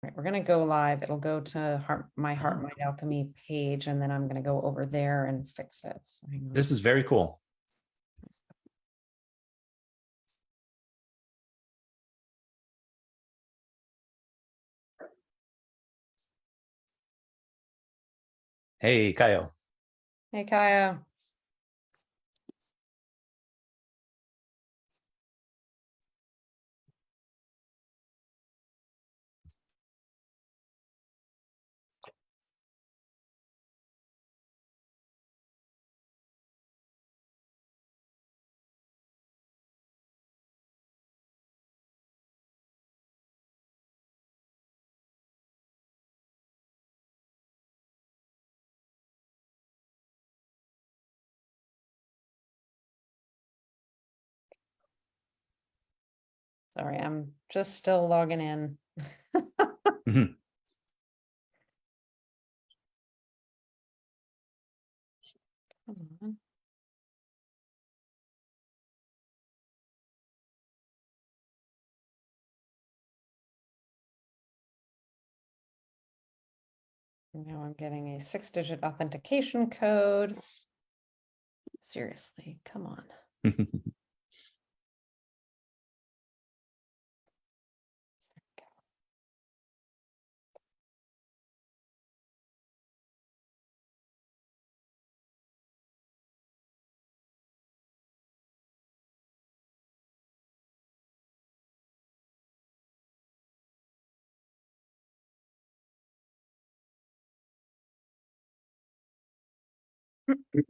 Right, we're going to go live. It'll go to my HeartMind Alchemy page, and then I'm going to go over there and fix it. So hang on. This is very cool. Hey, Kayo. Hey, Kaya. Sorry, I'm just still logging in. Mhm. Come on. Now I'm getting a 6-digit authentication code. Seriously, come on.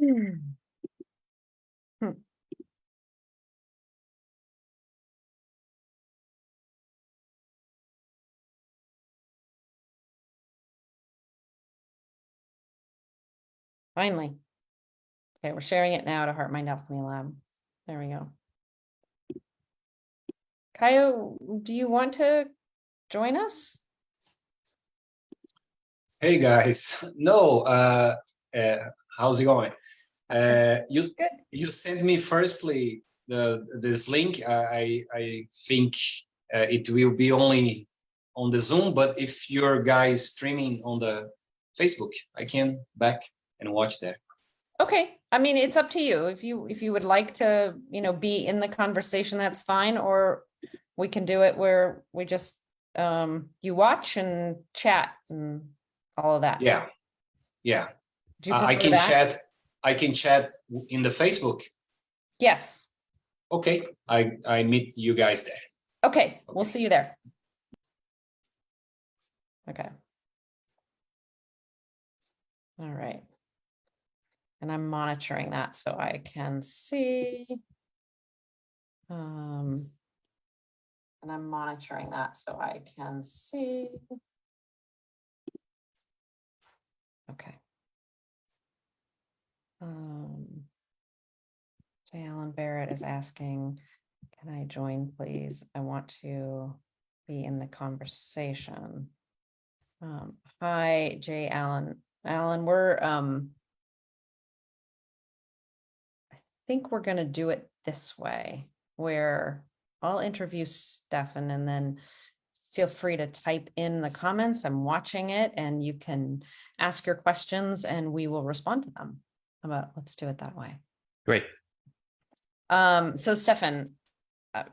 Hmm. Finally. Okay, we're sharing it now to HeartMind Alchemy Lab. There we go. Kayo, do you want to join us? Hey guys, no, how's it going? You sent me firstly this link. I think it will be only on the Zoom, but if your guys streaming on the Facebook, I can back and watch that. Okay, I mean, it's up to you. If you would like to, be in the conversation, that's fine. Or we can do it where we just you watch and chat and all of that. Yeah. Do you prefer I can that? chat. I can chat in the Facebook. Yes. Okay, I meet you guys there. Okay, we'll see you there. Okay. All right. And I'm monitoring that so I can see. And I'm monitoring that so I can see. Okay. J. Allen Barrett is asking, can I join, please? I want to be in the conversation. Hi, J. Allen. Allen, I think we're going to do it this way, where I'll interview Stefan and then feel free to type in the comments. I'm watching it and you can ask your questions and we will respond to them. Let's do it that way. Great. So Stefan,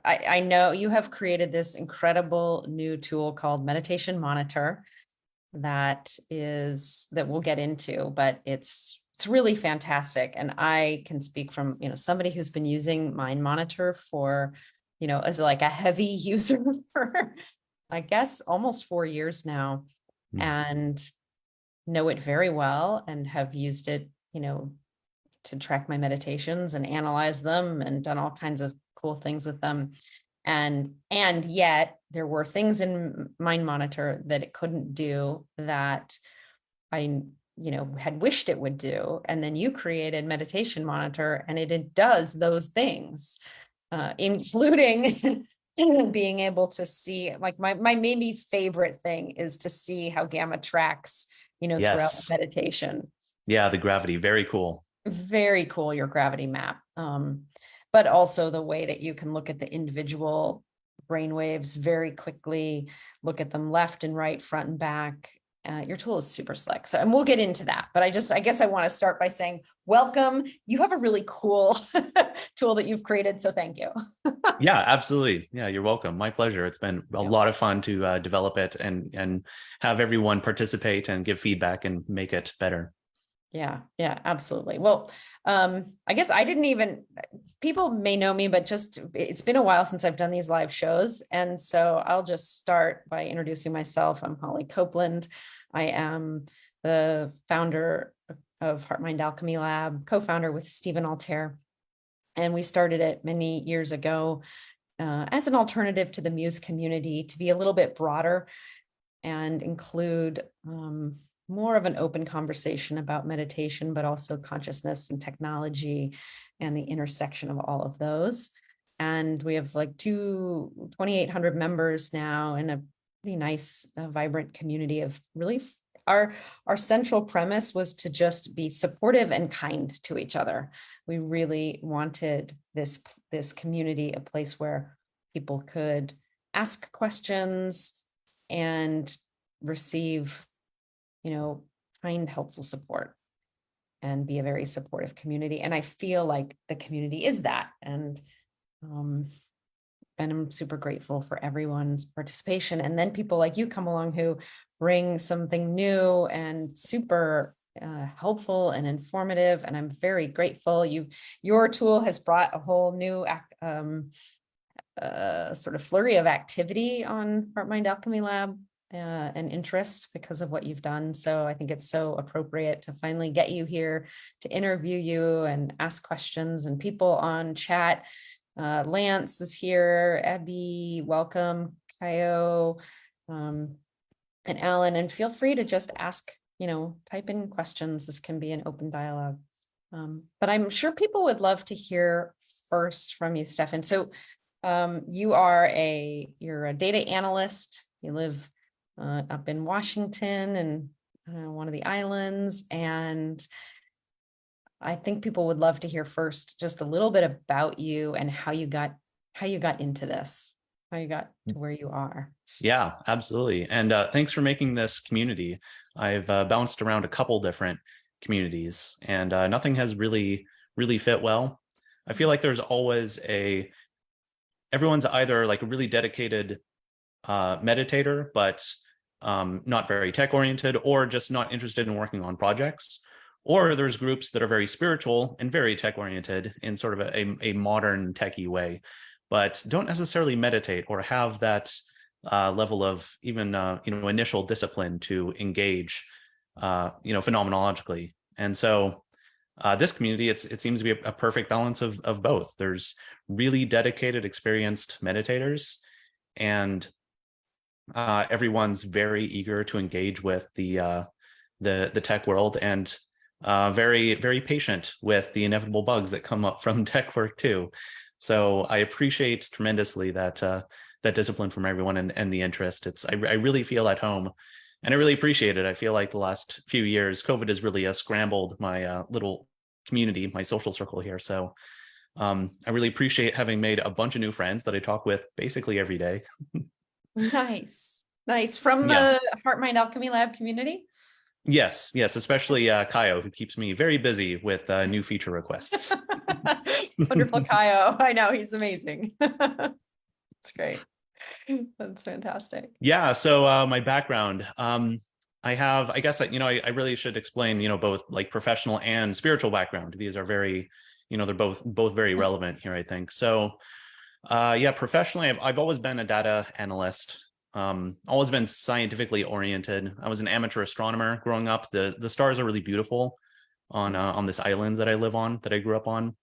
I know you have created this incredible new tool called Meditation Monitor that we'll get into, but it's really fantastic. And I can speak from, somebody who's been using Mind Monitor for, as like a heavy user for, I guess, almost 4 years now, and know it very well and have used it, to track my meditations and analyze them and done all kinds of cool things with them. And yet there were things in Mind Monitor that it couldn't do that I, had wished it would do. And then you created Meditation Monitor and it does those things, including being able to see, like my maybe favorite thing is to see how gamma tracks, throughout the meditation. Yeah, the gravity, very cool. Very cool, your gravity map. But also the way that you can look at the individual brain waves very quickly, look at them left and right, front and back. Your tool is super slick. So, and we'll get into that, but I guess I want to start by saying, welcome. You have a really cool tool that you've created. So thank you. Yeah, absolutely. Yeah, you're welcome. My pleasure. It's been a lot of fun to develop it and have everyone participate and give feedback and make it better. Yeah, absolutely. Well, I guess people may know me, but it's been a while since I've done these live shows. And so I'll just start by introducing myself. I'm Holly Copeland. I am the founder of HeartMind Alchemy Lab, co-founder with Stephen Altair. And we started it many years ago as an alternative to the Muse community, to be a little bit broader and include more of an open conversation about meditation, but also consciousness and technology and the intersection of all of those. And we have like 2,800 members now, and a pretty nice, vibrant community of really, our central premise was to just be supportive and kind to each other. We really wanted this community, a place where people could ask questions and receive kind, helpful support and be a very supportive community. And I feel like the community is that. And I'm super grateful for everyone's participation. And then people like you come along who bring something new and super helpful and informative. And I'm very grateful. Your tool has brought a whole new sort of flurry of activity on HeartMind Alchemy Lab. And interest because of what you've done. So I think it's so appropriate to finally get you here to interview you and ask questions, and people on chat. Lance is here, Abby, welcome, Kayo, and Alan, and feel free to just ask, type in questions. This can be an open dialogue. But I'm sure people would love to hear first from you, Stefan. So you're a data analyst. You live up in Washington and one of the islands. And I think people would love to hear first just a little bit about you and how you got into this, how you got to where you are. Yeah, absolutely. And thanks for making this community. I've bounced around a couple different communities, and nothing has really fit well. I feel like there's always everyone's either like a really dedicated meditator, but not very tech oriented, or just not interested in working on projects. Or there's groups that are very spiritual and very tech oriented in sort of a modern techie way, but don't necessarily meditate or have that level of even initial discipline to engage phenomenologically. And so this community, it seems to be a perfect balance of both. There's really dedicated, experienced meditators, and everyone's very eager to engage with the tech world, and very, very patient with the inevitable bugs that come up from tech work too. So I appreciate tremendously that discipline from everyone and the interest. I really feel at home, and I really appreciate it. I feel like the last few years, COVID has really scrambled my little community, my social circle here. So I really appreciate having made a bunch of new friends that I talk with basically every day. Nice. From the HeartMind Alchemy Lab community? Yes, especially Kayo, who keeps me very busy with new feature requests. Wonderful Kayo. I know, he's amazing. That's great. That's fantastic. Yeah, so my background, I guess I really should explain, both like professional and spiritual background. These are very, they're both very relevant here, I think. So professionally, I've always been a data analyst. Always been scientifically oriented. I was an amateur astronomer growing up. The stars are really beautiful on this island that I live on, that I grew up on.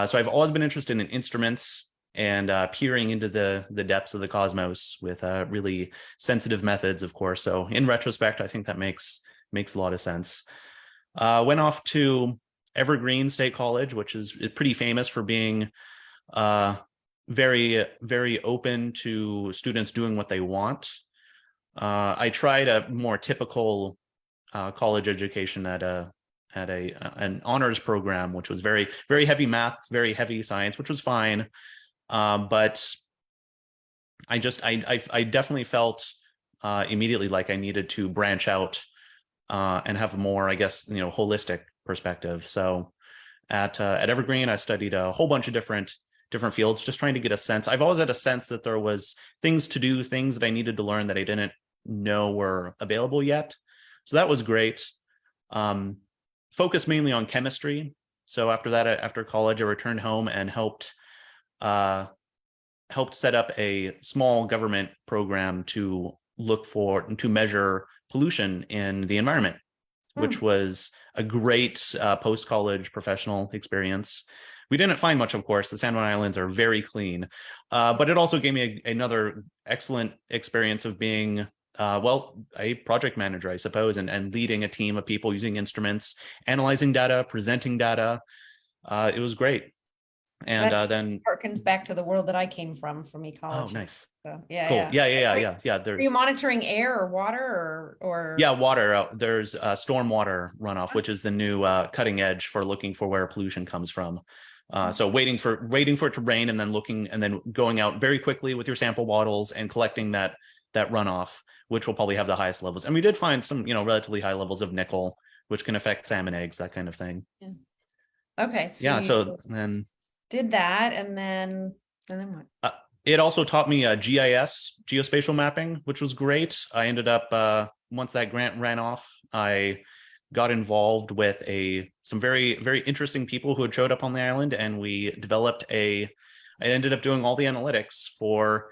So I've always been interested in instruments and peering into the depths of the cosmos with really sensitive methods, of course. So in retrospect, I think that makes a lot of sense. Went off to Evergreen State College, which is pretty famous for being very, very open to students doing what they want. I tried a more typical college education at an honors program, which was very, very heavy math, very heavy science, which was fine. But I definitely felt immediately like I needed to branch out and have a more, I guess, holistic perspective. So at Evergreen, I studied a whole bunch of different fields, just trying to get a sense. I've always had a sense that there was things to do, things that I needed to learn that I didn't know were available yet. So that was great. Focused mainly on chemistry. So after that, after college, I returned home and helped set up a small government program to measure pollution in the environment, which was a great post-college professional experience. We didn't find much, of course. The San Juan Islands are very clean, but it also gave me another excellent experience of being, a project manager, I suppose, and leading a team of people using instruments, analyzing data, presenting data. It was great. And then harkens back to the world that I came from ecology. Oh, nice. So, yeah, cool. Yeah. Are you monitoring air or water or? Yeah, water. There's stormwater runoff, which is the new cutting edge for looking for where pollution comes from. So waiting for it to rain and then going out very quickly with your sample bottles and collecting that runoff, which will probably have the highest levels. And we did find some, relatively high levels of nickel, which can affect salmon eggs, that kind of thing. Yeah. Okay. So then did that, and then what? It also taught me GIS, geospatial mapping, which was great. I ended up, once that grant ran off, I got involved with some very, very interesting people who had showed up on the island, and we developed I ended up doing all the analytics for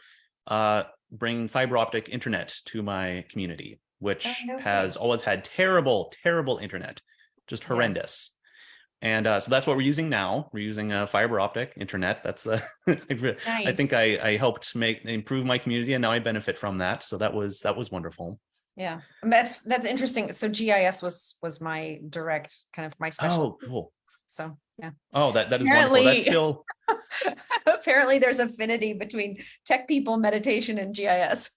bringing fiber optic internet to my community, which has always had terrible, terrible internet, just horrendous. And so that's what we're using now. We're using fiber optic internet. That's nice. I think I helped improve my community, and now I benefit from that. So that was wonderful. Yeah, and that's interesting. So GIS was my direct kind of my specialty. Oh, cool. So yeah. Oh, that is wonderful. That's still apparently there's affinity between tech people, meditation, and GIS.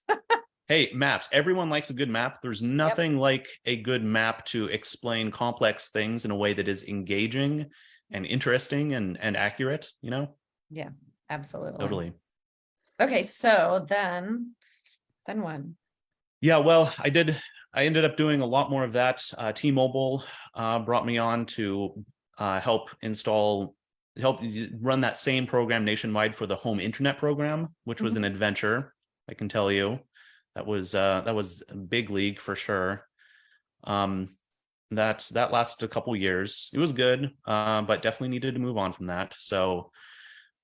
Hey, maps. Everyone likes a good map. There's nothing like a good map to explain complex things in a way that is engaging and interesting and accurate, Yeah, absolutely. Totally. Okay, so then what? Yeah, well, I ended up doing a lot more of that. T-Mobile brought me on to help run that same program nationwide for the home internet program, which was an adventure, I can tell you. That was a big league for sure. That lasted a couple years. It was good, but definitely needed to move on from that. So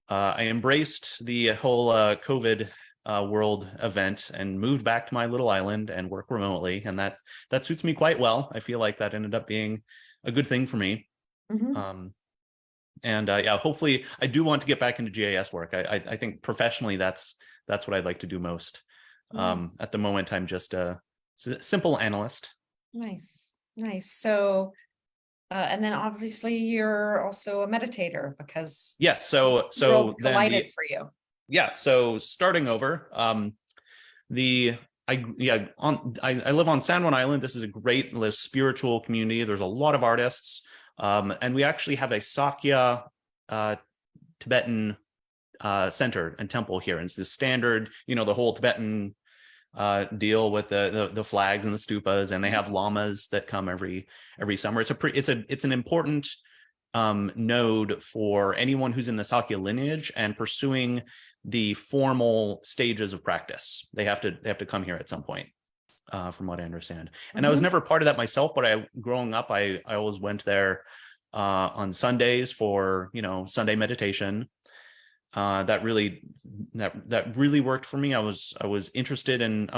I embraced the whole COVID world event and moved back to my little island and work remotely, and that suits me quite well. I feel like that ended up being a good thing for me. Hopefully I do want to get back into GIS work. I think professionally that's what I'd like to do most. At the moment, I'm just a simple analyst. Nice. So, and then obviously you're also a meditator because yes. So collided for you. Yeah. So starting over, I live on San Juan Island. This is a great spiritual community. There's a lot of artists, and we actually have a Sakya Tibetan center and temple here. And it's the standard, the whole Tibetan deal with the flags and the stupas, and they have lamas that come every summer. It's an important node for anyone who's in the Sakya lineage and pursuing the formal stages of practice. They have to come here at some point, from what I understand. And I was never part of that myself, but growing up, I always went there on Sundays for Sunday meditation. That really worked for me. I was interested in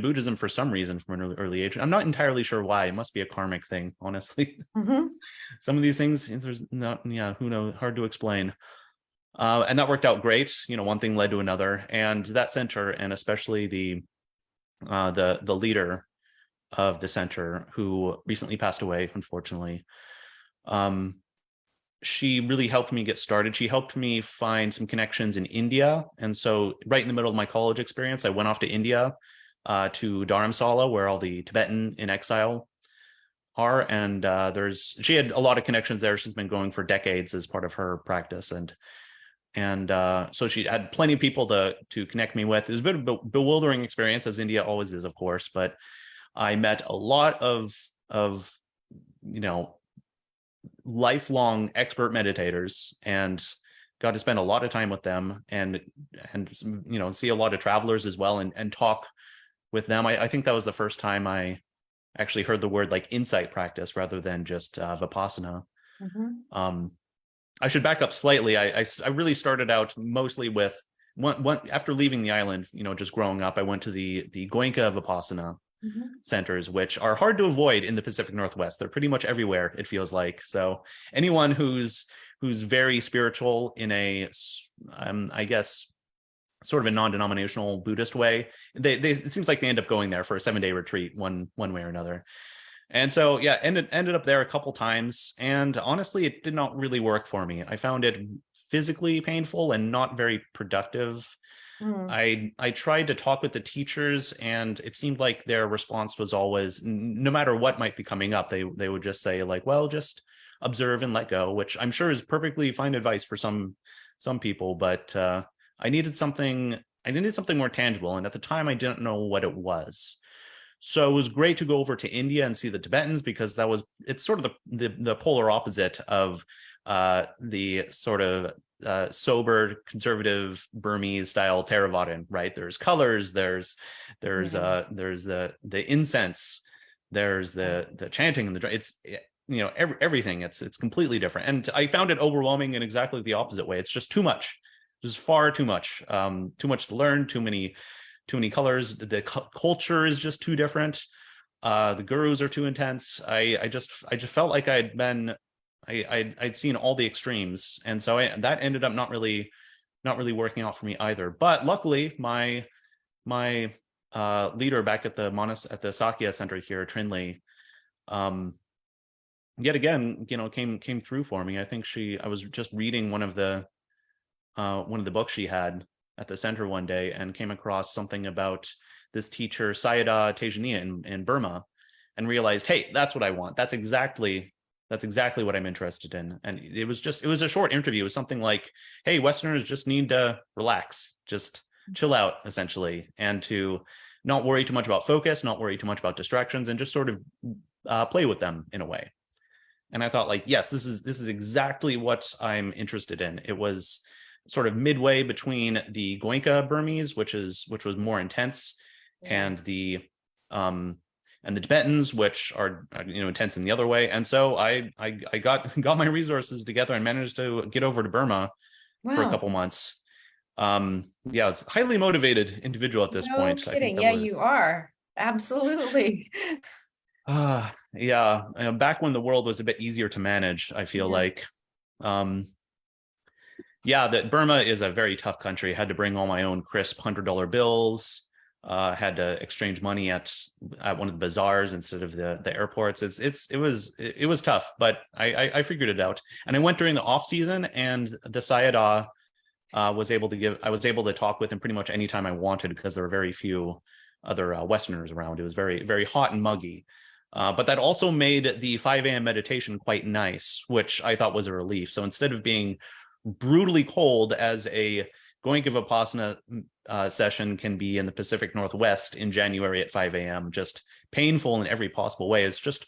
Buddhism for some reason from an early age. I'm not entirely sure why. It must be a karmic thing, honestly. Some of these things, there's not, who knows, hard to explain. And that worked out great. One thing led to another, and that center, and especially the leader of the center, who recently passed away, unfortunately. She really helped me get started. She helped me find some connections in India. And so right in the middle of my college experience, I went off to India, to Dharamsala, where all the Tibetan in exile are. And she had a lot of connections there. She's been going for decades as part of her practice. And And so she had plenty of people to connect me with. It was a bit of a bewildering experience, as India always is, of course, but I met a lot of lifelong expert meditators and got to spend a lot of time with them, and see a lot of travelers as well, and talk with them. I think that was the first time I actually heard the word like insight practice rather than just Vipassana. I should back up slightly. I really started out mostly with one after leaving the island, just growing up, I went to the Goenka Vipassana centers, which are hard to avoid in the Pacific Northwest. They're pretty much everywhere, it feels like. So anyone who's very spiritual in a, I guess, sort of a non-denominational Buddhist way, it seems like they end up going there for a 7-day retreat one way or another. And so, yeah, ended up there a couple times. And honestly, it did not really work for me. I found it physically painful and not very productive. I tried to talk with the teachers, and it seemed like their response was always, no matter what might be coming up, they would just say like, well, just observe and let go, which I'm sure is perfectly fine advice for some people. But I needed something more tangible. And at the time, I didn't know what it was. So it was great to go over to India and see the Tibetans, because it's sort of the polar opposite of the sort of sober conservative Burmese style Theravada, right? There's colors, there's the incense, there's the chanting, and it's everything. It's completely different, and I found it overwhelming in exactly the opposite way. It's just too much, just far too much, too much to learn, too many colors. The culture is just too different. The gurus are too intense. I just felt like I'd seen all the extremes, and so that ended up not really working out for me either. But luckily, my leader back at the Sakya Center here, Trinley, yet again, came through for me. I think I was just reading one of the books she had at the center one day, and came across something about this teacher Sayadaw Tejaniya in Burma, and realized, hey, that's what I want. That's exactly what I'm interested in. And it was a short interview. It was something like, hey, Westerners just need to relax, just chill out, essentially, and to not worry too much about focus, not worry too much about distractions, and just sort of play with them in a way. And I thought, like, yes, this is exactly what I'm interested in. It was sort of midway between the Goenka Burmese, which was more intense, and the Tibetans, which are intense in the other way. And so I got my resources together and managed to get over to Burma for a couple months. I was a highly motivated individual at this point. No kidding. You are. Absolutely. Back when the world was a bit easier to manage, I feel like. That Burma is a very tough country. I had to bring all my own crisp $100 bills. Had to exchange money at one of the bazaars instead of the airports. It was tough, but I figured it out. And I went during the off season, and the Sayadaw I was able to talk with him pretty much anytime I wanted, because there were very few other Westerners around. It was very, very hot and muggy. But that also made the 5 a.m. meditation quite nice, which I thought was a relief. So instead of being brutally cold as a Goenka Vipassana session can be in the Pacific Northwest in January at 5 a.m., just painful in every possible way, it's just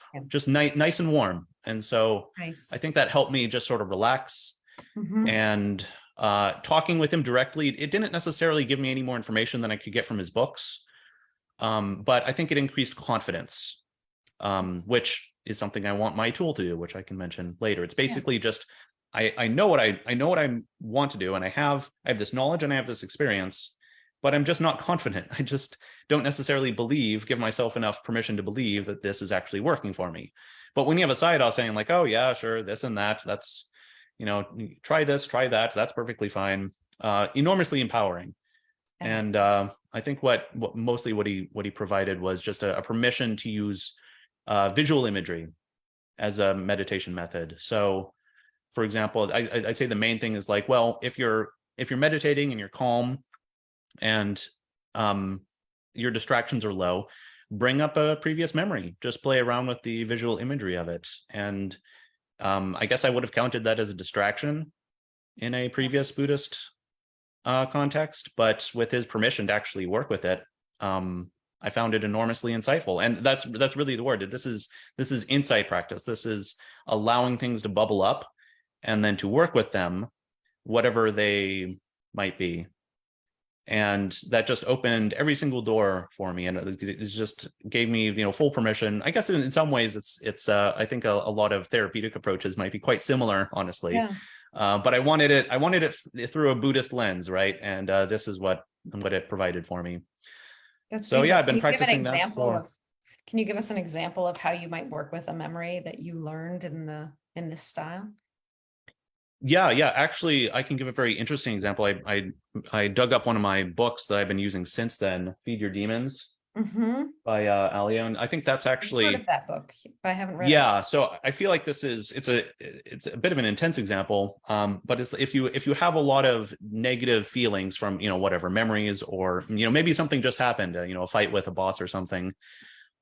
nice and warm. And so nice. I think that helped me just sort of relax. And talking with him directly, it didn't necessarily give me any more information than I could get from his books, but I think it increased confidence, which is something I want my tool to do, which I can mention later. It's basically just I know what I want to do, and I have this knowledge and I have this experience, but I'm just not confident. I just don't necessarily give myself enough permission to believe that this is actually working for me. But when you have a Sayadaw saying like, oh yeah, sure, this and that, that's, try this, try that, that's perfectly fine. Enormously empowering. And I think what he provided was just a permission to use visual imagery as a meditation method. So, for example, I'd say the main thing is like, well, if you're meditating and you're calm and your distractions are low, bring up a previous memory. Just play around with the visual imagery of it. And I guess I would have counted that as a distraction. in a previous Buddhist context, but with his permission to actually work with it, I found it enormously insightful. And that's really the word. This is insight practice. This is allowing things to bubble up and then to work with them, whatever they might be. And that just opened every single door for me, and it just gave me, full permission. I guess in some ways, it's I think a lot of therapeutic approaches might be quite similar, honestly. Yeah. But I wanted it through a Buddhist lens, right? And this is what it provided for me. That's so. beautiful. Yeah, I've been practicing that for. Can you give us an example of how you might work with a memory that you learned in this style? Yeah. Actually, I can give a very interesting example. I dug up one of my books that I've been using since then, "Feed Your Demons" by Alio, and I think that's actually I've heard of that book, but I haven't read it. Yeah, so I feel like it's a bit of an intense example, but it's if you have a lot of negative feelings from whatever memories, or maybe something just happened, a fight with a boss or something,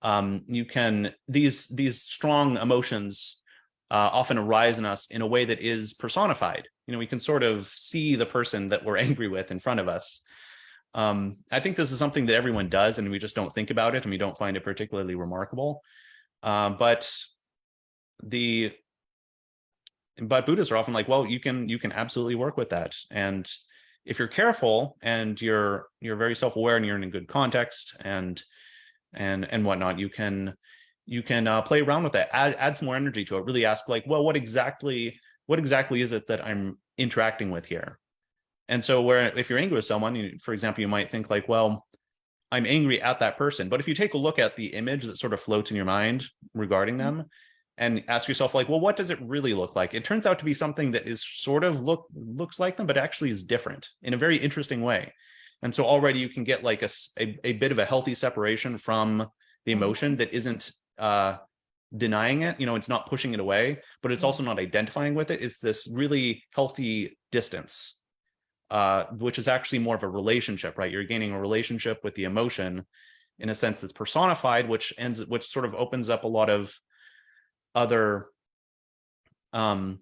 you can these strong emotions often arise in us in a way that is personified. We can sort of see the person that we're angry with in front of us. I think this is something that everyone does, and we just don't think about it, and we don't find it particularly remarkable. But Buddhists are often like, well, you can absolutely work with that, and if you're careful and you're very self-aware and you're in a good context and whatnot, you can play around with that, add some more energy to it, really ask like, well, what exactly is it that I'm interacting with here? And so if you're angry with someone, for example, you might think like, well, I'm angry at that person. But if you take a look at the image that sort of floats in your mind regarding them and ask yourself like, well, what does it really look like? It turns out to be something that is sort of looks like them, but actually is different in a very interesting way. And so already you can get like a bit of a healthy separation from the emotion that isn't denying it. It's not pushing it away, but it's also not identifying with it. It's this really healthy distance. Which is actually more of a relationship, right? You're gaining a relationship with the emotion in a sense that's personified, which sort of opens up a lot of other. I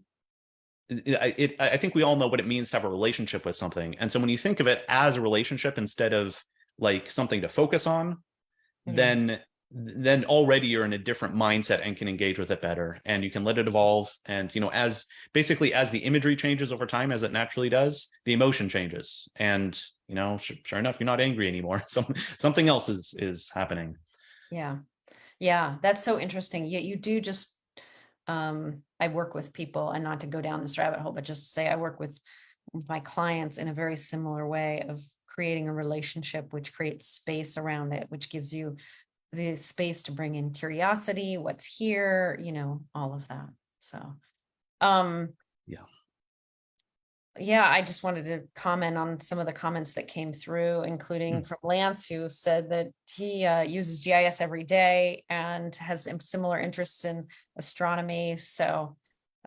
think we all know what it means to have a relationship with something, and so when you think of it as a relationship instead of like something to focus on, then already you're in a different mindset and can engage with it better, and you can let it evolve. And as the imagery changes over time, as it naturally does, the emotion changes, and sure enough, you're not angry anymore. Something else is happening. Yeah, that's so interesting. You do just I work with people, and not to go down this rabbit hole, but just to say I work with my clients in a very similar way of creating a relationship which creates space around it, which gives you the space to bring in curiosity, what's here, all of that. So, yeah, I just wanted to comment on some of the comments that came through, including from Lance, who said that he uses GIS every day and has similar interests in astronomy. So,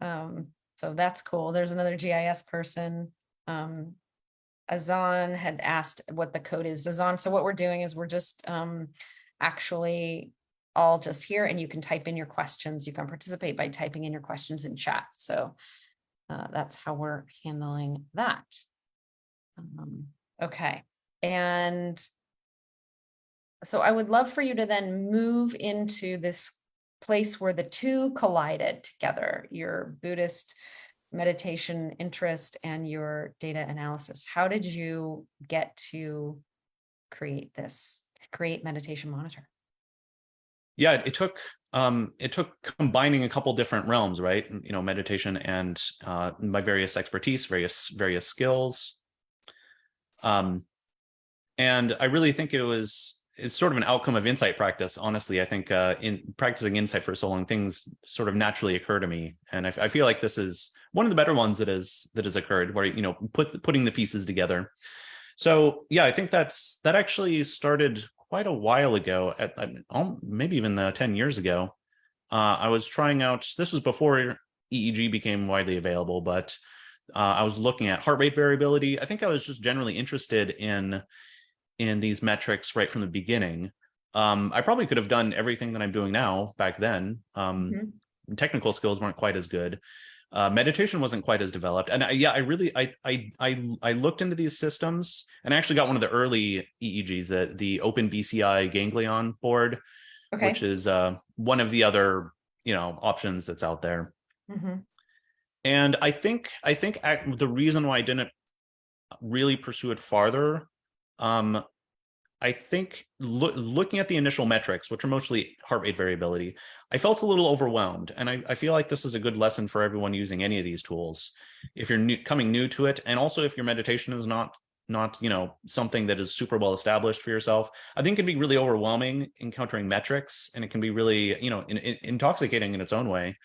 so that's cool. There's another GIS person. Azan had asked what the code is. Azan, so what we're doing is we're just actually all just here, and you can type in your questions. You can participate by typing in your questions in chat. So that's how we're handling that. Okay. And so I would love for you to then move into this place where the two collided together, your Buddhist meditation interest and your data analysis. How did you get to create Meditation Monitor? Yeah, it took combining a couple different realms, right? Meditation and my various expertise, various skills. And I really think it's sort of an outcome of insight practice. Honestly, I think in practicing insight for so long, things sort of naturally occur to me, and I feel like this is one of the better ones that has occurred, where putting the pieces together. So yeah, I think that actually started quite a while ago, at maybe even 10 years ago. I was trying out, this was before EEG became widely available, but I was looking at heart rate variability. I think I was just generally interested in these metrics right from the beginning. I probably could have done everything that I'm doing now back then. Technical skills weren't quite as good. meditation wasn't quite as developed. And I looked into these systems, and I actually got one of the early EEGs, the Open BCI ganglion board, Okay. which is one of the other, options that's out there. Mm-hmm. And I think the reason why I didn't really pursue it farther, I think looking at the initial metrics, which are mostly heart rate variability, I felt a little overwhelmed. And I feel like this is a good lesson for everyone using any of these tools. If you're coming new to it, and also if your meditation is not something that is super well established for yourself, I think it can be really overwhelming encountering metrics, and it can be really, intoxicating in its own way.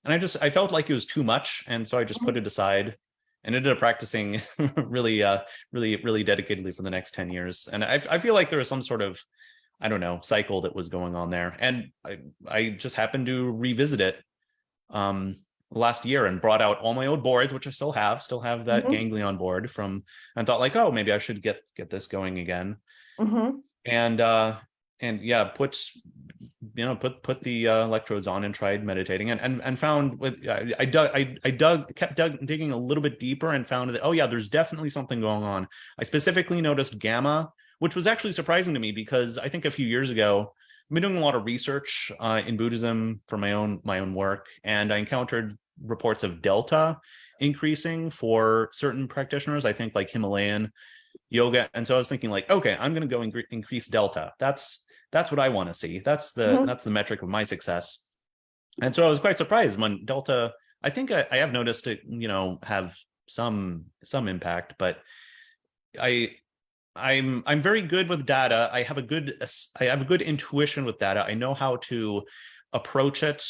And I felt like it was too much. And so I just put it aside and ended up practicing really dedicatedly for the next 10 years. And I feel like there was some sort of, I don't know, cycle that was going on there. And I just happened to revisit it last year and brought out all my old boards, which I still have that ganglion board from, and thought like, oh, maybe I should get this going again. And yeah, put the electrodes on and tried meditating, and found kept digging a little bit deeper, and found that, oh yeah, there's definitely something going on. I specifically noticed gamma, which was actually surprising to me, because I think a few years ago I've been doing a lot of research in Buddhism for my own work, and I encountered reports of delta increasing for certain practitioners, I think like Himalayan yoga. And so I was thinking like, okay, I'm going to go increase delta. That's what I want to see. That's the metric of my success. And so I was quite surprised when delta, I think I have noticed it, have some impact, but I'm very good with data. I have a good intuition with data. I know how to approach it.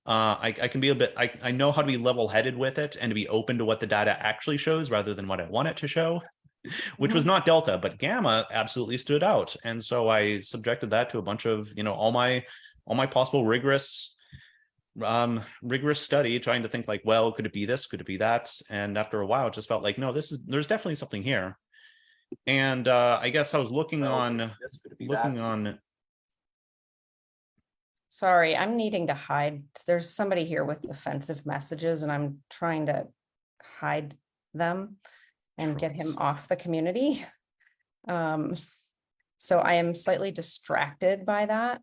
I can be I know how to be level-headed with it and to be open to what the data actually shows rather than what I want it to show, which was not delta, but gamma absolutely stood out. And so I subjected that to a bunch of, all my possible rigorous study, trying to think like, well, could it be this? Could it be that? And after a while, it just felt like, no, there's definitely something here. And I guess I was looking on. Sorry, I'm needing to hide. There's somebody here with offensive messages, and I'm trying to hide them and get him off the community. So I am slightly distracted by that.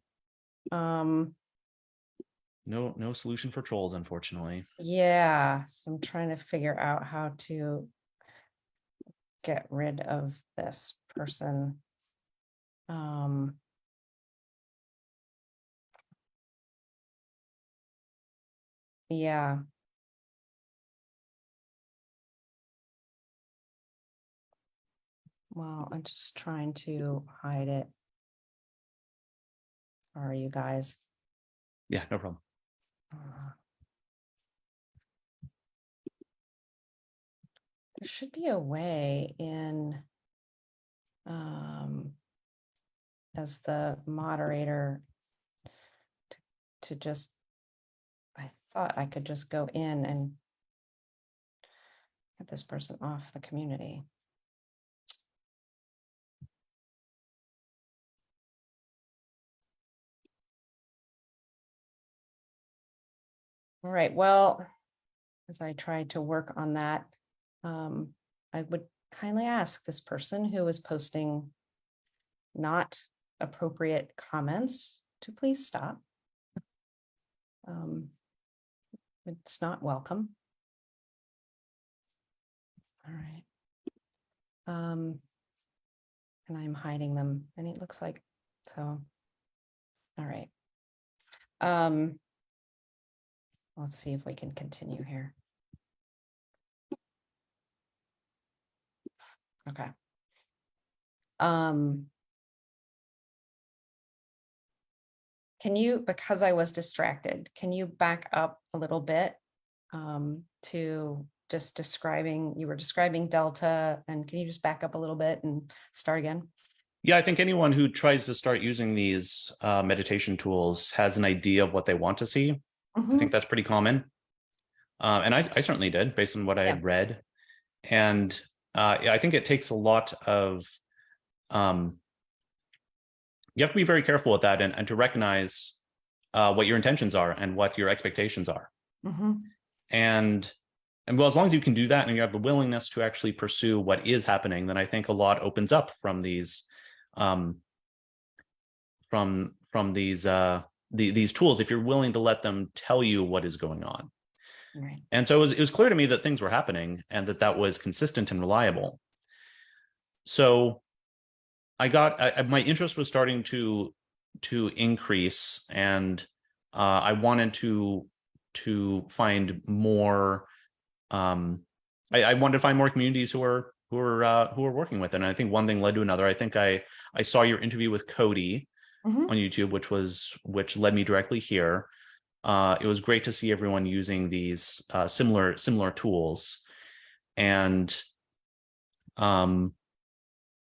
No solution for trolls, unfortunately. Yeah, so I'm trying to figure out how to get rid of this person. Yeah. Well, I'm just trying to hide it. Sorry, you guys. Yeah, no problem. There should be a way in, as the moderator, to just, I thought I could just go in and get this person off the community. All right, well, as I tried to work on that, I would kindly ask this person who is posting not appropriate comments to please stop. It's not welcome. All right. And I'm hiding them, and it looks like so. All right. Let's see if we can continue here. Okay. Can you, because I was distracted, can you back up a little bit to just describing, you were describing delta, and can you just back up a little bit and start again? Yeah, I think anyone who tries to start using these meditation tools has an idea of what they want to see. I think that's pretty common. And I certainly did, based on what I had read. And I think it takes a lot of, you have to be very careful with that, and to recognize what your intentions are and what your expectations are. and well, as long as you can do that and you have the willingness to actually pursue what is happening, then I think a lot opens up from these these tools, if you're willing to let them tell you what is going on. Right. And so it was clear to me that things were happening and that was consistent and reliable. So my interest was starting to increase, and I wanted to find more. I wanted to find more communities who were working with it. And I think one thing led to another. I think I saw your interview with Cody on YouTube, which led me directly here. It was great to see everyone using these similar tools, and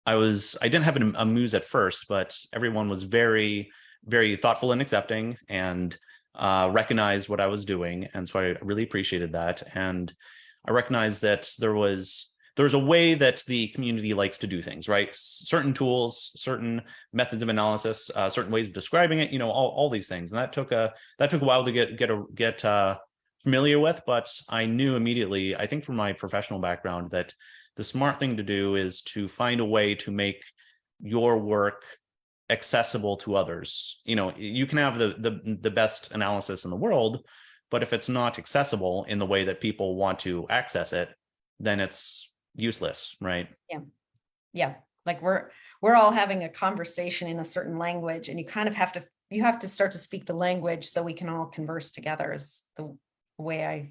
I didn't have a Muse at first, but everyone was very, very thoughtful and accepting, and recognized what I was doing, and so I really appreciated that. And I recognized that there's a way that the community likes to do things, right? Certain tools, certain methods of analysis, certain ways of describing it, all these things. And that took a while to get familiar with, but I knew immediately, I think from my professional background, that the smart thing to do is to find a way to make your work accessible to others. You can have the best analysis in the world, but if it's not accessible in the way that people want to access it, then it's useless, right? Yeah. Like we're all having a conversation in a certain language, and you kind of have to start to speak the language so we can all converse together, is the way I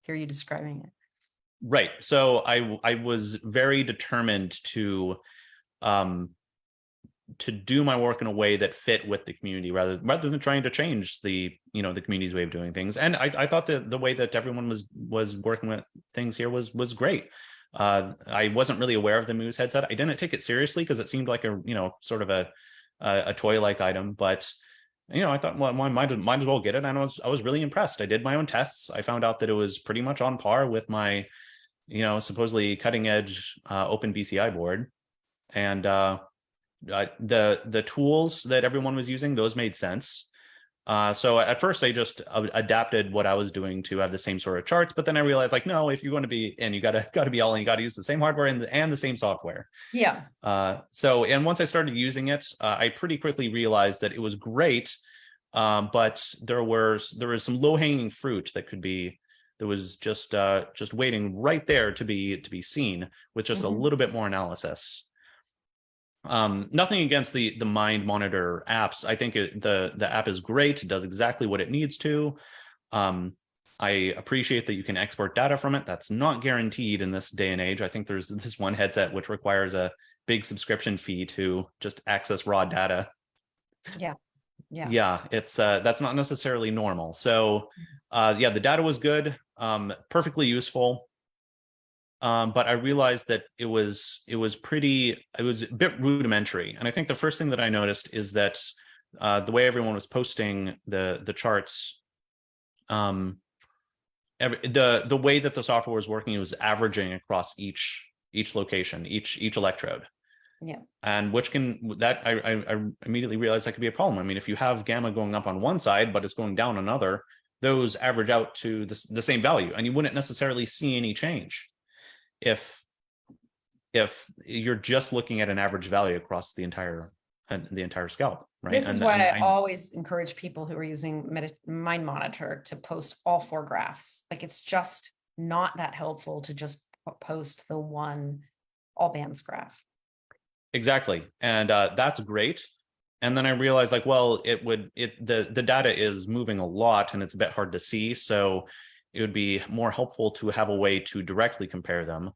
hear you describing it. Right. So I was very determined to do my work in a way that fit with the community, rather than trying to change the community's way of doing things. And I thought that the way that everyone was working with things here was great. I wasn't really aware of the Muse headset. I didn't take it seriously because it seemed like a sort of a toy-like item, but I thought, well, I might as well get it. And I was really impressed. I did my own tests. I found out that it was pretty much on par with my supposedly cutting edge open BCI board, and the tools that everyone was using, those made sense. So at first I just adapted what I was doing to have the same sort of charts, but then I realized, like, no, if you want to be in, you gotta be all in, you gotta use the same hardware and the same software. Yeah. And once I started using it, I pretty quickly realized that it was great, but there was some low-hanging fruit that was just waiting right there to be seen with just a little bit more analysis. Nothing against the Mind Monitor apps. I think the app is great. It does exactly what it needs to. I appreciate that you can export data from it. That's not guaranteed in this day and age. I think there's this one headset which requires a big subscription fee to just access raw data. Yeah, it's that's not necessarily normal. So the data was good, perfectly useful. But I realized that it was a bit rudimentary. And I think the first thing that I noticed is that the way everyone was posting the charts, the way that the software was working, it was averaging across each location, each electrode. Yeah. And I immediately realized that could be a problem. I mean, if you have gamma going up on one side, but it's going down another, those average out to the same value, and you wouldn't necessarily see any change if you're just looking at an average value across the entire scalp, right? This is why I always encourage people who are using Mind Monitor to post all 4 graphs. Like, it's just not that helpful to just post the one all bands graph. Exactly. And that's great. And then I realized, like, well, the data is moving a lot and it's a bit hard to see. So it would be more helpful to have a way to directly compare them.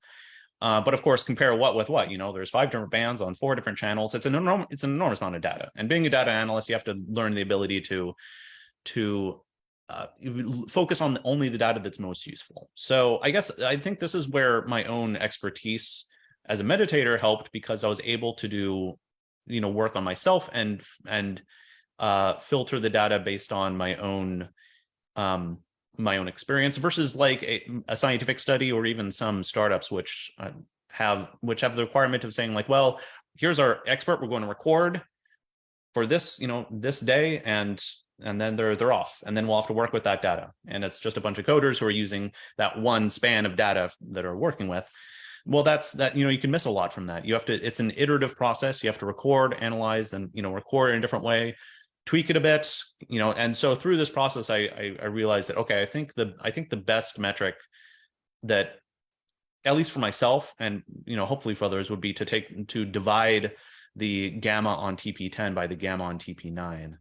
But of course, compare what with what? There's 5 different bands on 4 different channels. It's an enormous amount of data. And being a data analyst, you have to learn the ability to focus on only the data that's most useful. So I think this is where my own expertise as a meditator helped, because I was able to do work on myself and filter the data based on my own experience, versus like a scientific study, or even some startups which have the requirement of saying, like, well, here's our expert, we're going to record for this this day, and and then they're off, and then we'll have to work with that data. And it's just a bunch of coders who are using that one span of data that are working with. Well, that's that, you can miss a lot from that. You have to, it's an iterative process. You have to record, analyze, then, record in a different way, tweak it a bit, and so through this process, I realized that, okay, I think the best metric that, at least for myself and, hopefully for others, would be to divide the gamma on TP10 by the gamma on TP9.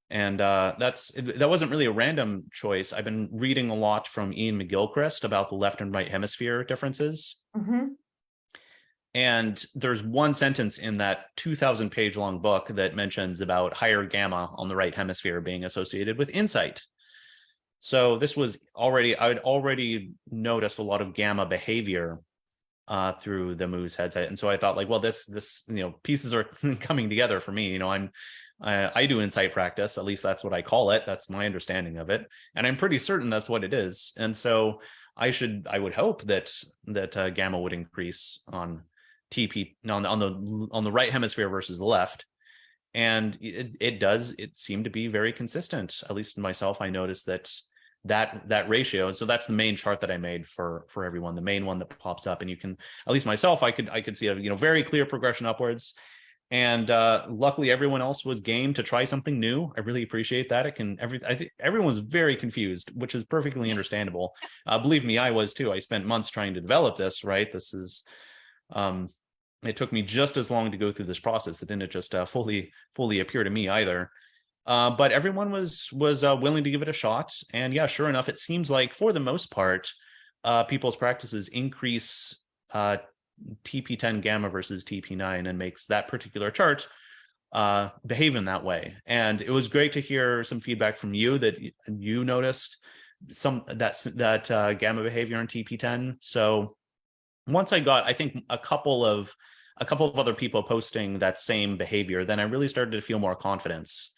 And that wasn't really a random choice. I've been reading a lot from Ian McGilchrist about the left and right hemisphere differences. Mm-hmm. And there's one sentence in that 2,000 page long book that mentions about higher gamma on the right hemisphere being associated with insight. So this was I'd already noticed a lot of gamma behavior through the Muse headset. And so I thought, like, well, this pieces are coming together for me. I do insight practice, at least that's what I call it. That's my understanding of it. And I'm pretty certain that's what it is. And so I would hope that gamma would increase on TP on the right hemisphere versus the left. And it does. It seemed to be very consistent. At least myself, I noticed that ratio. So that's the main chart that I made for everyone, the main one that pops up. And you can, at least myself, I could see a very clear progression upwards. And luckily, everyone else was game to try something new. I really appreciate that. I think everyone was very confused, which is perfectly understandable. Believe me, I was too. I spent months trying to develop this. Right, this is. It took me just as long to go through this process. It didn't just fully appear to me either. But everyone was willing to give it a shot. And yeah, sure enough, it seems like for the most part, people's practices increase TP10 gamma versus TP9 and makes that particular chart behave in that way. And it was great to hear some feedback from you that you noticed that gamma behavior in TP10. So once I got, I think, a couple of other people posting that same behavior, then I really started to feel more confidence.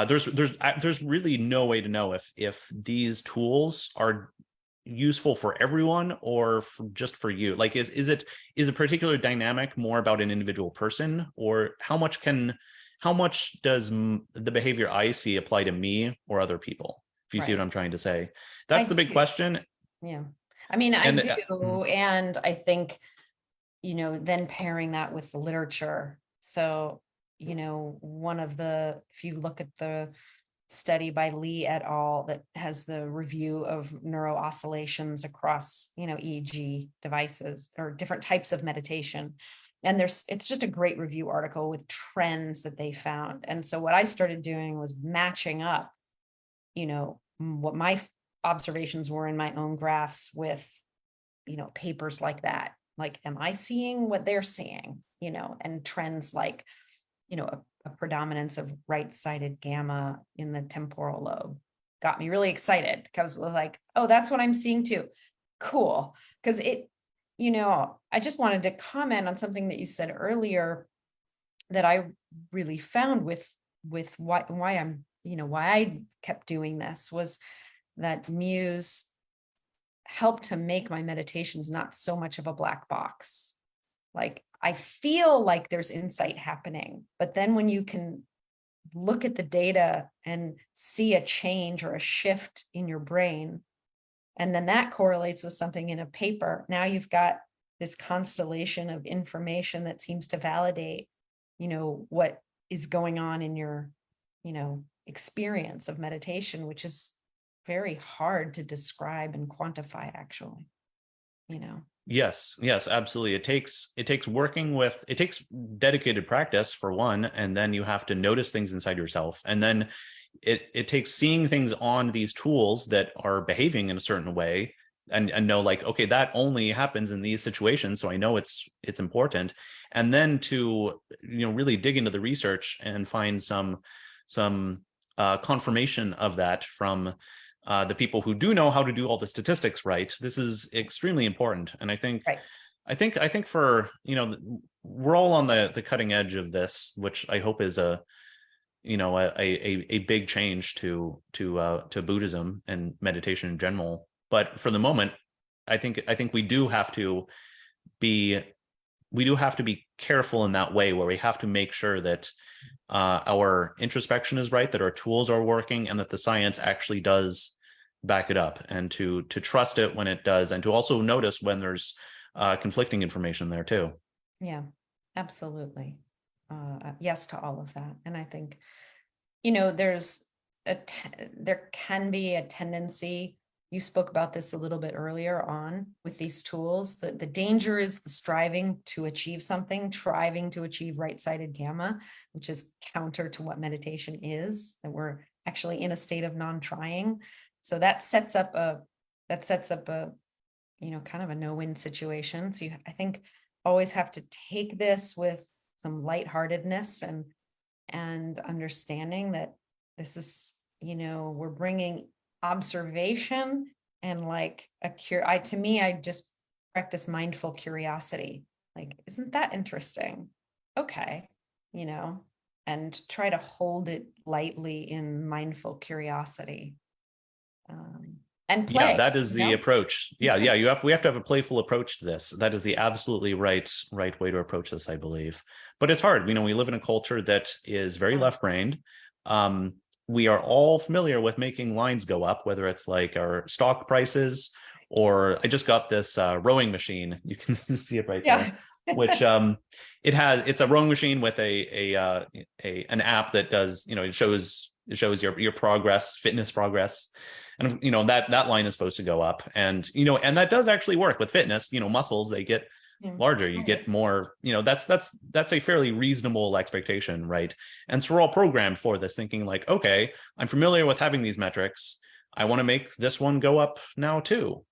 There's really no way to know if these tools are useful for everyone or just for you. Like, is a particular dynamic more about an individual person, or how much does the behavior I see apply to me or other people? If you see what I'm trying to say, that's the big question. Yeah. I mean, I do. And I think, then pairing that with the literature. So, if you look at the study by Lee et al. That has the review of neuro oscillations across, EEG devices or different types of meditation. And it's just a great review article with trends that they found. And so what I started doing was matching up, what my observations were in my own graphs with, papers like that. Like, am I seeing what they're seeing, and trends like, a predominance of right-sided gamma in the temporal lobe got me really excited, because it was like, oh, that's what I'm seeing too. Cool. Because I just wanted to comment on something that you said earlier that I really found with why I kept doing this, was that Muse helped to make my meditations not so much of a black box. Like, I feel like there's insight happening, but then when you can look at the data and see a change or a shift in your brain, and then that correlates with something in a paper, now you've got this constellation of information that seems to validate, what is going on in your, experience of meditation, which is very hard to describe and quantify, actually, Yes, absolutely. It takes dedicated practice for one, and then you have to notice things inside yourself. And then it takes seeing things on these tools that are behaving in a certain way and know, like, okay, that only happens in these situations. So I know it's important. And then to, really dig into the research and find some confirmation of that from the people who do know how to do all the statistics right. This is extremely important. And I think, right. I think for, we're all on the cutting edge of this, which I hope is a big change to Buddhism and meditation in general. But for the moment, I think we do have to be we do have to be careful in that way, where we have to make sure that our introspection is right, that our tools are working, and that the science actually does back it up, and to trust it when it does, and to also notice when there's conflicting information there too. Yeah, absolutely. Yes to all of that. And I think, you know, there can be a tendency, you spoke about this a little bit earlier on with these tools, that the danger is the striving to achieve something, striving to achieve right-sided gamma, which is counter to what meditation is, that we're actually in a state of non-trying. So that sets up a, you know, kind of a no-win situation. So I think always have to take this with some lightheartedness and understanding that this is, you know, we're bringing observation and like to me, I just practice mindful curiosity. Like, isn't that interesting? Okay, you know, and try to hold it lightly in mindful curiosity. And play. Yeah, that is the approach. Yeah, we have to have a playful approach to this. That is the absolutely right way to approach this, I believe. But it's hard. You know, we live in a culture that is very left-brained. We are all familiar with making lines go up, whether it's like our stock prices, or I just got this rowing machine. You can see it right there, which it's a rowing machine with an app that does, you know, it shows your progress, fitness progress. And, you know, that line is supposed to go up, and, you know, and that does actually work with fitness. You know, muscles, they get larger, you get more, you know, that's a fairly reasonable expectation, right? And so we're all programmed for this, thinking like, okay, I'm familiar with having these metrics, I want to make this one go up now too.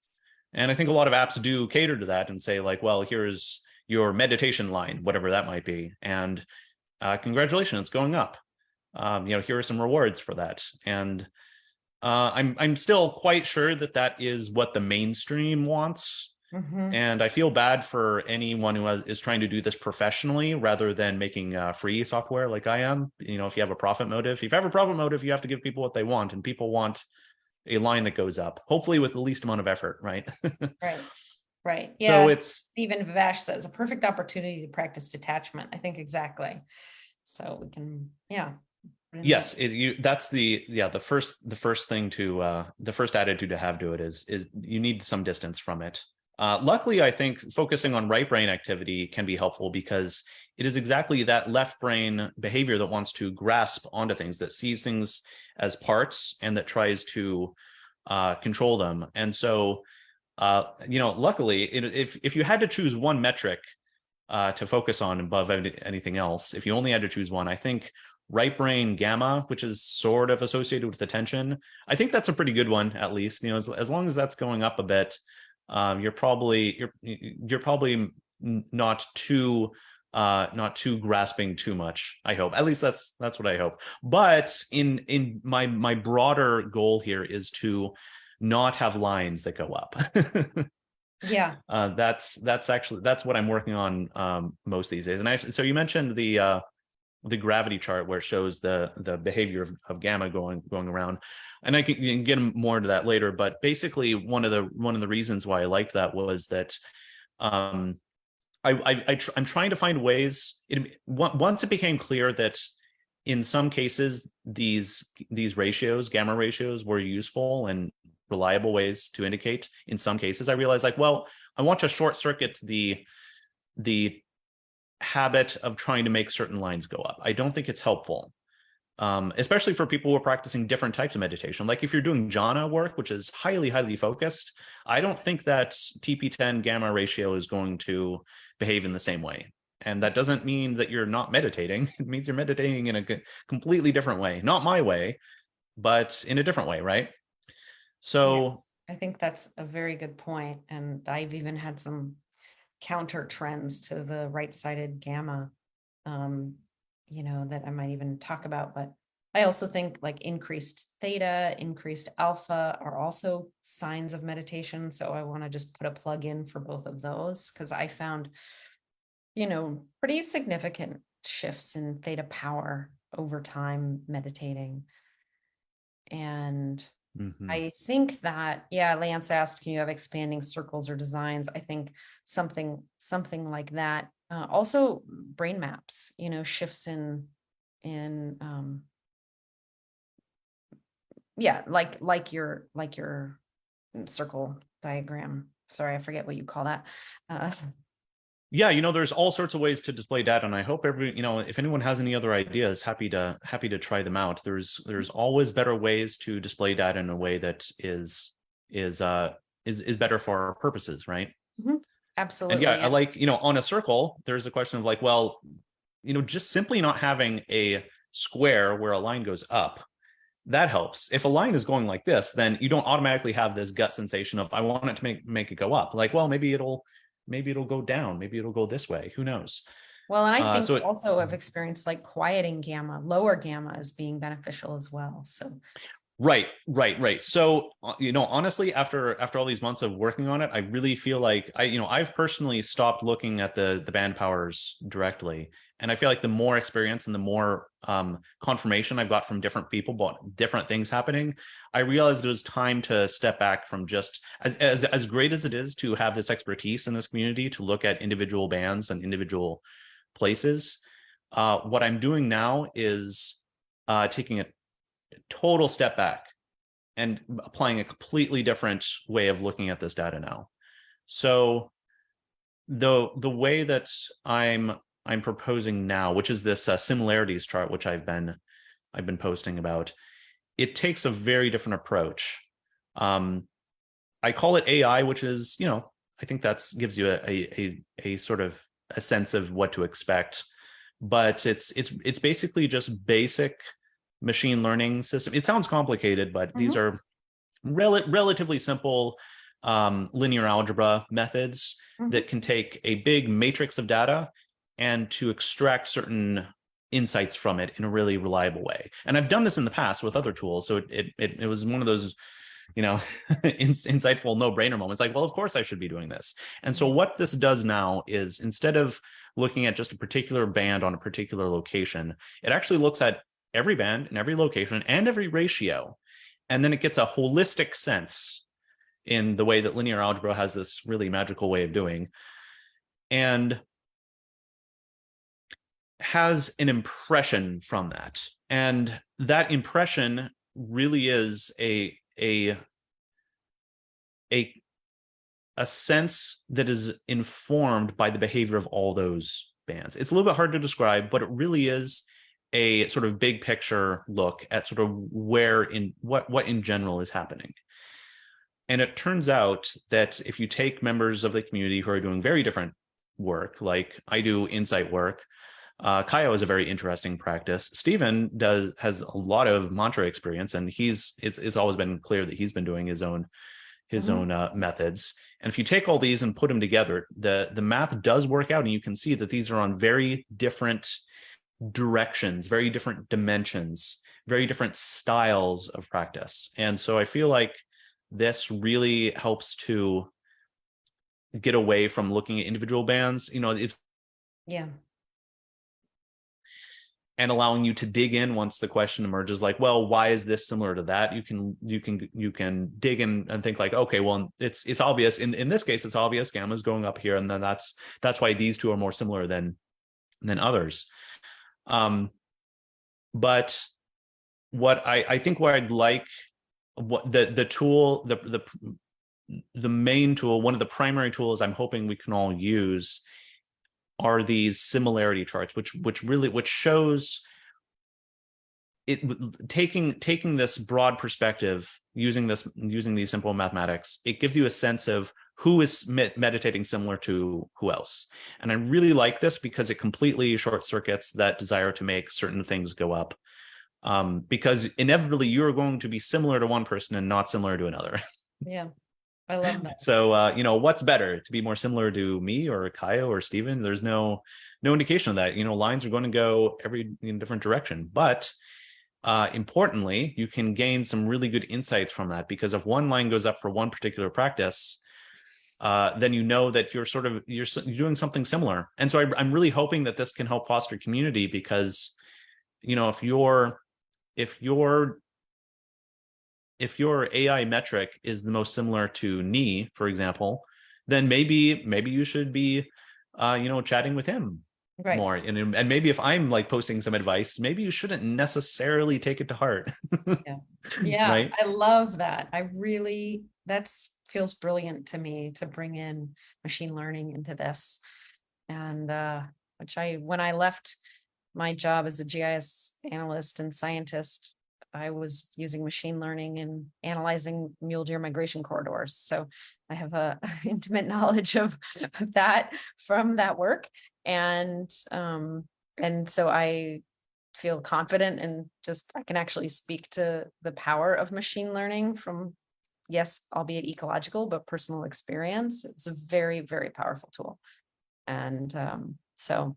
And I think a lot of apps do cater to that and say like, well, here's your meditation line, whatever that might be, and congratulations, it's going up. You know, here are some rewards for that. And I'm still quite sure that is what the mainstream wants. Mm-hmm. And I feel bad for anyone who is trying to do this professionally rather than making free software like I am. You know, if you have a profit motive, you have to give people what they want, and people want a line that goes up, hopefully with the least amount of effort, right? Right. Yeah. So it's Stephen Vivash says a perfect opportunity to practice detachment. I think exactly. So we can, yes, that's the first thing to the first attitude to have to it is you need some distance from it. Luckily, I think focusing on right brain activity can be helpful, because it is exactly that left brain behavior that wants to grasp onto things, that sees things as parts, and that tries to control them. And so, you know, luckily, if you had to choose one metric to focus on above anything else, if you only had to choose one, I think right brain gamma, which is sort of associated with attention, I think that's a pretty good one. At least, you know, as long as that's going up a bit, you're probably not too grasping too much, I hope. At least that's what I hope. But in my broader goal here is to not have lines that go up. That's what I'm working on most these days. And so you mentioned the gravity chart where it shows the behavior of gamma going around, and I can get more into that later. But basically, one of the reasons why I liked that was that I'm trying to find ways. Once it became clear that in some cases these ratios, gamma ratios, were useful and reliable ways to indicate. In some cases, I realized like, well, I want to short circuit the habit of trying to make certain lines go up. I don't think it's helpful, especially for people who are practicing different types of meditation. Like if you're doing jhana work, which is highly focused, I don't think that TP10 gamma ratio is going to behave in the same way. And that doesn't mean that you're not meditating. It means you're meditating in a completely different way, not my way, but in a different way, right? So yes, I think that's a very good point. And I've even had some counter trends to the right-sided gamma, you know, that I might even talk about. But I also think like increased theta, increased alpha are also signs of meditation. So I want to just put a plug in for both of those, because I found, you know, pretty significant shifts in theta power over time meditating. And I think that, Lance asked, can you have expanding circles or designs? I think something like that Also brain maps, shifts in yeah, like your circle diagram. Sorry, I forget what you call that. Yeah, there's all sorts of ways to display data, and I hope if anyone has any other ideas, happy to try them out. There's always better ways to display data in a way that is better for our purposes, right? Absolutely. And yeah, I like, on a circle, there's a question of like, well, just simply not having a square where a line goes up, that helps. If a line is going like this, then you don't automatically have this gut sensation of I want it to make it go up. Like, well, maybe it'll go down, maybe it'll go this way. Who knows? Well, and I think also I've experienced like quieting gamma, lower gamma as being beneficial as well. So Right. So, honestly, after all these months of working on it, I really feel like I've personally stopped looking at the band powers directly. And I feel like the more experience and the more confirmation I've got from different people about different things happening, I realized it was time to step back from just as great as it is to have this expertise in this community to look at individual bands and individual places. What I'm doing now is taking a total step back and applying a completely different way of looking at this data now. So the way that I'm proposing now, which is this similarities chart, which I've been posting about, it takes a very different approach. I call it AI, which is, I think that's gives you a sort of a sense of what to expect, but it's basically just basic machine learning system. It sounds complicated, but these are relatively simple linear algebra methods that can take a big matrix of data and to extract certain insights from it in a really reliable way. And I've done this in the past with other tools, so it was one of those insightful no-brainer moments, like, well, of course I should be doing this. And so what this does now is, instead of looking at just a particular band on a particular location, it actually looks at every band and every location and every ratio. And then it gets a holistic sense in the way that linear algebra has this really magical way of doing, and has an impression from that. And that impression really is a sense that is informed by the behavior of all those bands. It's a little bit hard to describe, but it really is a sort of big picture look at sort of what in general is happening. And it turns out that if you take members of the community who are doing very different work, like I do insight work, Kaio is a very interesting practice. Stephen has a lot of mantra experience, and it's always been clear that he's been doing his own methods. And if you take all these and put them together, the math does work out, and you can see that these are on very different directions, very different dimensions, very different styles of practice. And so I feel like this really helps to get away from looking at individual bands, and allowing you to dig in once the question emerges, like, well, why is this similar to that? You can dig in and think like, okay, well, it's obvious in this case, it's obvious gamma is going up here, and then that's why these two are more similar than others. But what I think what I'd like, what the tool, the main tool, one of the primary tools I'm hoping we can all use are these similarity charts, which shows it, taking this broad perspective, using these simple mathematics, it gives you a sense of who is meditating similar to who else. And I really like this because it completely short circuits that desire to make certain things go up. Because inevitably you're going to be similar to one person and not similar to another. Yeah, I love that. So, what's better, to be more similar to me or Kaio or Stephen? There's no indication of that. Lines are going to go in different direction, but importantly, you can gain some really good insights from that, because if one line goes up for one particular practice, then you know that you're doing something similar. And so I'm really hoping that this can help foster community, because if your AI metric is the most similar to knee, for example, then maybe you should be chatting with him Right. more. And maybe if I'm like posting some advice, maybe you shouldn't necessarily take it to heart. Yeah. Yeah. Right. I love that. Feels brilliant to me to bring in machine learning into this. And when I left my job as a GIS analyst and scientist, I was using machine learning and analyzing mule deer migration corridors. So I have a intimate knowledge of that from that work. And so I feel confident and I can actually speak to the power of machine learning from, yes, albeit ecological, but personal experience. It's a very, very powerful tool. And so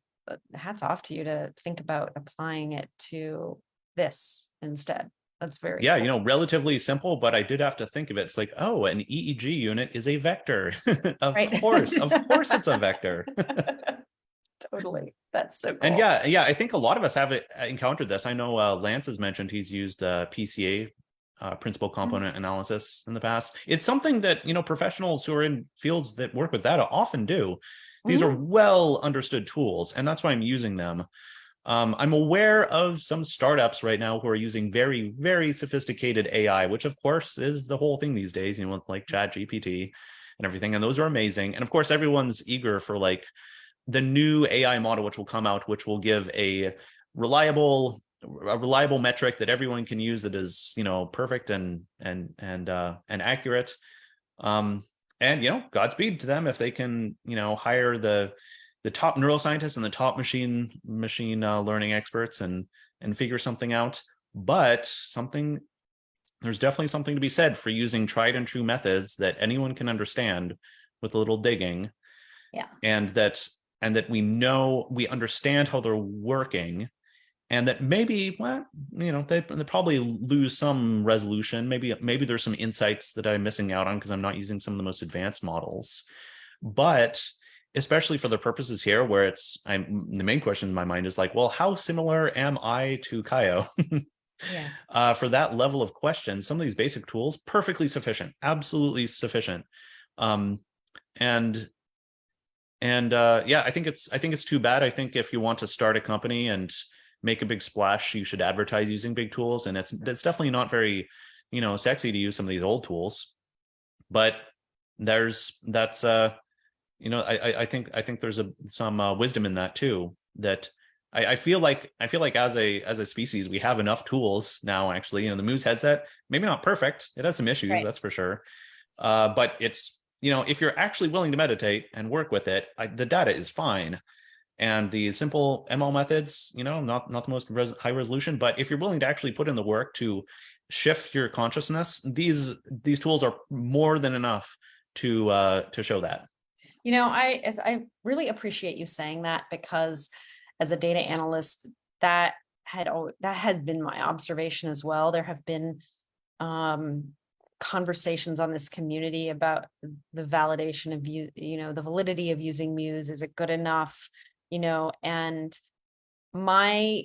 hats off to you to think about applying it to this instead. That's very cool. Relatively simple, but I did have to think of it. It's like, oh, an EEG unit is a vector. Of course it's a vector. Totally. That's so cool. And yeah, I think a lot of us have encountered this. I know Lance has mentioned he's used PCA, principal component analysis, in the past. It's something that, professionals who are in fields that work with data often do. These are well understood tools, and that's why I'm using them. I'm aware of some startups right now who are using very, very sophisticated AI, which of course is the whole thing these days, like ChatGPT and everything. And those are amazing. And of course, everyone's eager for like the new AI model, which will come out, which will give a reliable metric that everyone can use that is, perfect and accurate. And Godspeed to them if they can, hire the top neuroscientists and the top machine learning experts and figure something out. But there's definitely something to be said for using tried and true methods that anyone can understand with a little digging. Yeah. And that we understand how they're working, and that maybe, they probably lose some resolution. Maybe there's some insights that I'm missing out on because I'm not using some of the most advanced models. But especially for the purposes here, where the main question in my mind is like, well, how similar am I to Kaio? Yeah. For that level of question, some of these basic tools, perfectly sufficient, absolutely sufficient. I think it's too bad. I think if you want to start a company and make a big splash, you should advertise using big tools. And it's definitely not very, sexy to use some of these old tools. But I think there's some wisdom in that too. That I feel like as a species, we have enough tools now. Actually, the Muse headset, maybe not perfect. It has some issues, right, that's for sure. But it's, if you're actually willing to meditate and work with it, the data is fine. And the simple ML methods, not the most high resolution, but if you're willing to actually put in the work to shift your consciousness, these tools are more than enough to show that. I really appreciate you saying that, because as a data analyst, that had been my observation as well. There have been conversations on this community about the validation of the validity of using Muse. Is it good enough? And my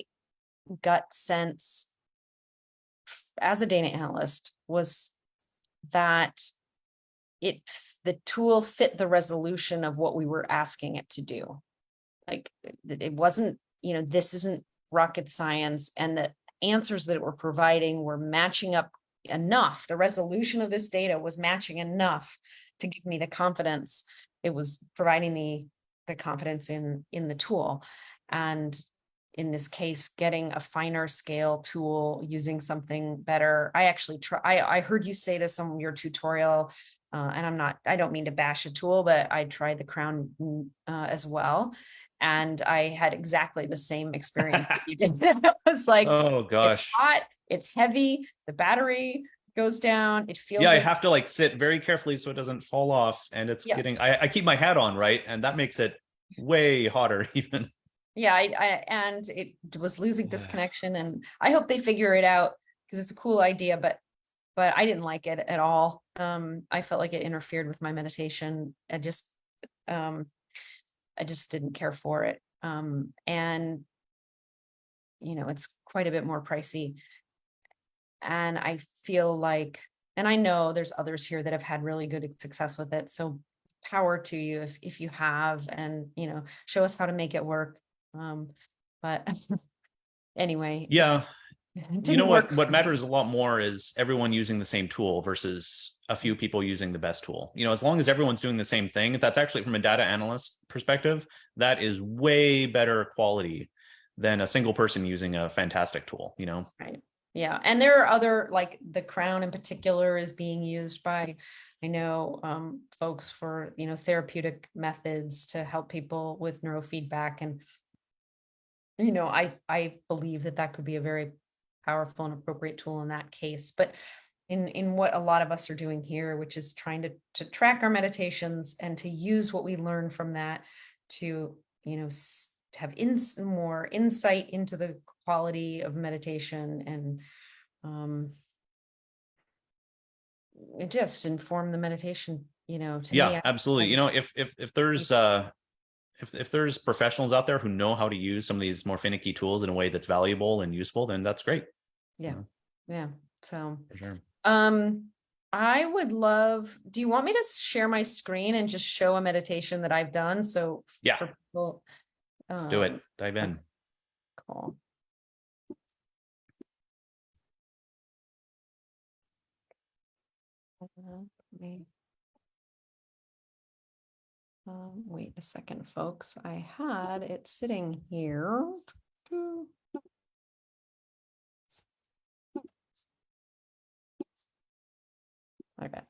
gut sense as a data analyst was that the tool fit the resolution of what we were asking it to do. Like, it wasn't, this isn't rocket science, and the answers that it were providing were matching up enough. The resolution of this data was matching enough to give me the confidence. It was providing the confidence in the tool. And in this case, getting a finer scale tool, using something better. I actually I heard you say this on your tutorial, and I don't mean to bash a tool, but I tried the Crown as well. And I had exactly the same experience that you did. I was like, oh gosh, it's hot, it's heavy, the battery goes down. It feels I have to sit very carefully so it doesn't fall off. And it's getting, I keep my hat on, right? And that makes it way hotter even. Yeah, and it was losing disconnection, and I hope they figure it out, because it's a cool idea, but I didn't like it at all. I felt like it interfered with my meditation. I just didn't care for it. And it's quite a bit more pricey. And I feel like, and I know there's others here that have had really good success with it. So power to you if you have, and, show us how to make it work. But anyway, Yeah. it didn't work what for me. matters a lot more is everyone using the same tool versus a few people using the best tool. As long as everyone's doing the same thing, that's actually, from a data analyst perspective, that is way better quality than a single person using a fantastic tool, Right. Yeah. And there are other, like the crown in particular is being used by, I know, folks for, therapeutic methods to help people with neurofeedback. And, I believe that could be a very powerful and appropriate tool in that case. But in what a lot of us are doing here, which is trying to track our meditations and to use what we learn from that to, have more insight into the quality of meditation, and it just inform the meditation, to Yeah, me. absolutely. If there's professionals out there who know how to use some of these more finicky tools in a way that's valuable and useful, then that's great. Yeah. Yeah. So, For sure. I would love, do you want me to share my screen and just show a meditation that I've done? So Yeah. for people, Let's do it. Dive in. Cool. Wait a second, folks. I had it sitting here. Okay.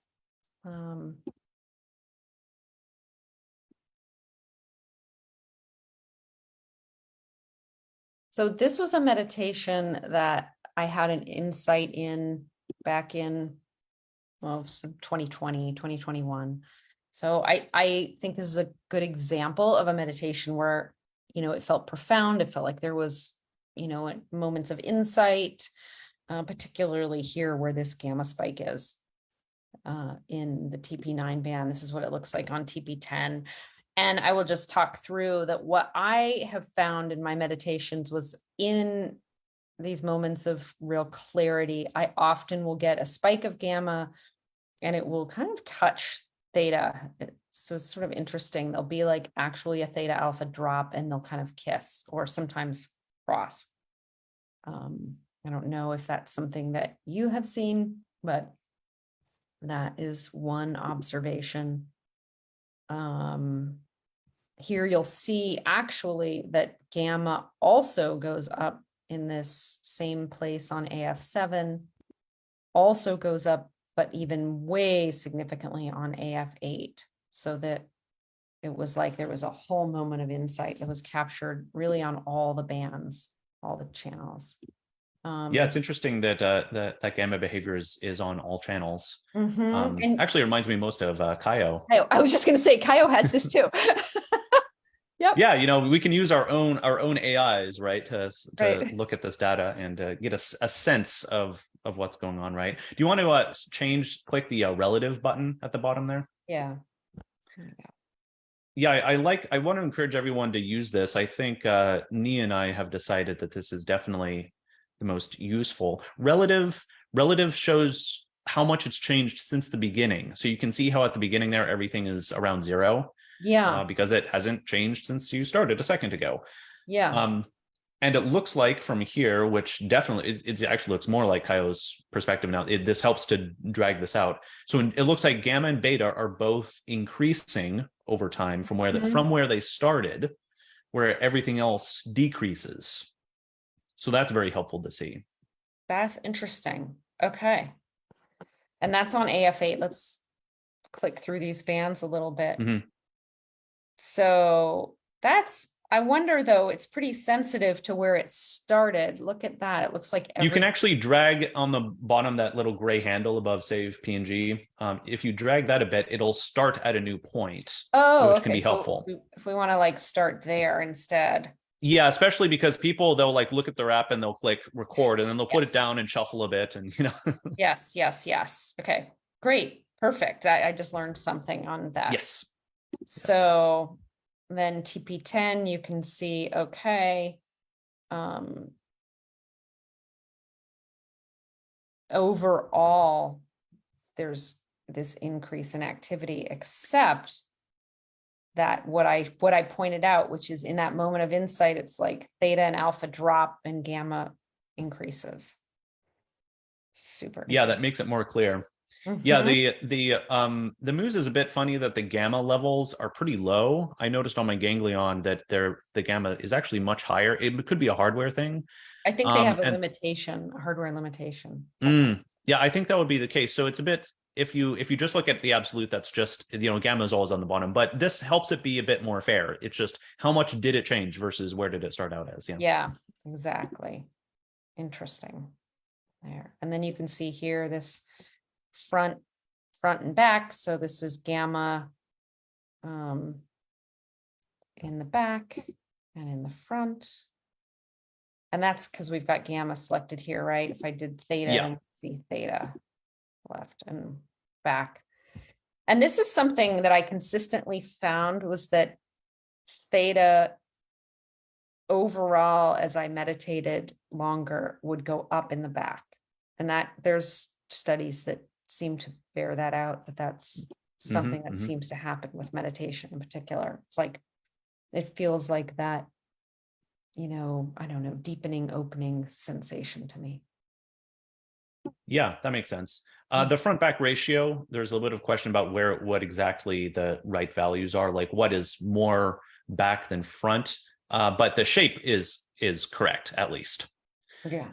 So this was a meditation that I had an insight in back in, well, some 2020, 2021. So I think this is a good example of a meditation where, it felt profound. It felt like there was, moments of insight, particularly here where this gamma spike is in the TP9 band. This is what it looks like on TP10. And I will just talk through that. What I have found in my meditations was, in these moments of real clarity, I often will get a spike of gamma and it will kind of touch theta. So it's sort of interesting. There'll be like actually a theta alpha drop and they'll kind of kiss or sometimes cross. I don't know if that's something that you have seen, but that is one observation. Here you'll see actually that gamma also goes up in this same place on AF7, also goes up, but even way significantly on AF8. So that it was like there was a whole moment of insight that was captured really on all the bands, all the channels. Yeah, it's interesting that that gamma behavior is on all channels. And actually reminds me most of Kaio. I was just going to say Kaio has this too. Yep. Yeah, we can use our own AIs, right, to Right. look at this data and get a sense of what's going on, right? Do you want to click the relative button at the bottom there? Yeah. Yeah, I want to encourage everyone to use this. I think Nia and I have decided that this is definitely the most useful. Relative shows how much it's changed since the beginning. So you can see how at the beginning there, everything is around 0. Yeah. Because it hasn't changed since you started a second ago. Yeah. And it looks like from here, which definitely, it actually looks more like Kaio's perspective now. This helps to drag this out. So it looks like gamma and beta are both increasing over time from where they started, where everything else decreases. So that's very helpful to see. That's interesting. Okay. And that's on AF8. Let's click through these bands a little bit. Mm-hmm. So I wonder though, it's pretty sensitive to where it started. Look at that. It looks like you can actually drag on the bottom that little gray handle above save PNG. If you drag that a bit, it'll start at a new point, which can be helpful. So if we want to like start there instead. Yeah, especially because they'll like look at their app and they'll click record and then they'll put it down and shuffle a bit and Yes. Okay, great. Perfect. I just learned something on that. Yes. So then TP10, you can see, okay. Overall, there's this increase in activity, except that what I pointed out, which is in that moment of insight, it's like theta and alpha drop and gamma increases. Super. Yeah, that makes it more clear. Yeah, the Muse is a bit funny that the gamma levels are pretty low. I noticed on my ganglion that the gamma is actually much higher. It could be a hardware thing. I think they have a limitation, a hardware limitation. Yeah, I think that would be the case. So it's a bit, if you just look at the absolute, that's just, gamma is always on the bottom, but this helps it be a bit more fair. It's just how much did it change versus where did it start out as? Yeah, exactly. Interesting. There. And then you can see here this front and back. So this is gamma in the back and in the front. And that's because we've got gamma selected here, right? If I did theta, and see theta left and back. And this is something that I consistently found was that theta overall, as I meditated longer, would go up in the back. And that there's studies that seem to bear that out, that that's something that seems to happen with meditation in particular. It's like, it feels like that, I don't know, deepening, opening sensation to me. Yeah, that makes sense. The front back ratio, there's a little bit of question about what exactly the right values are, like what is more back than front, but the shape is correct, at least. Yeah.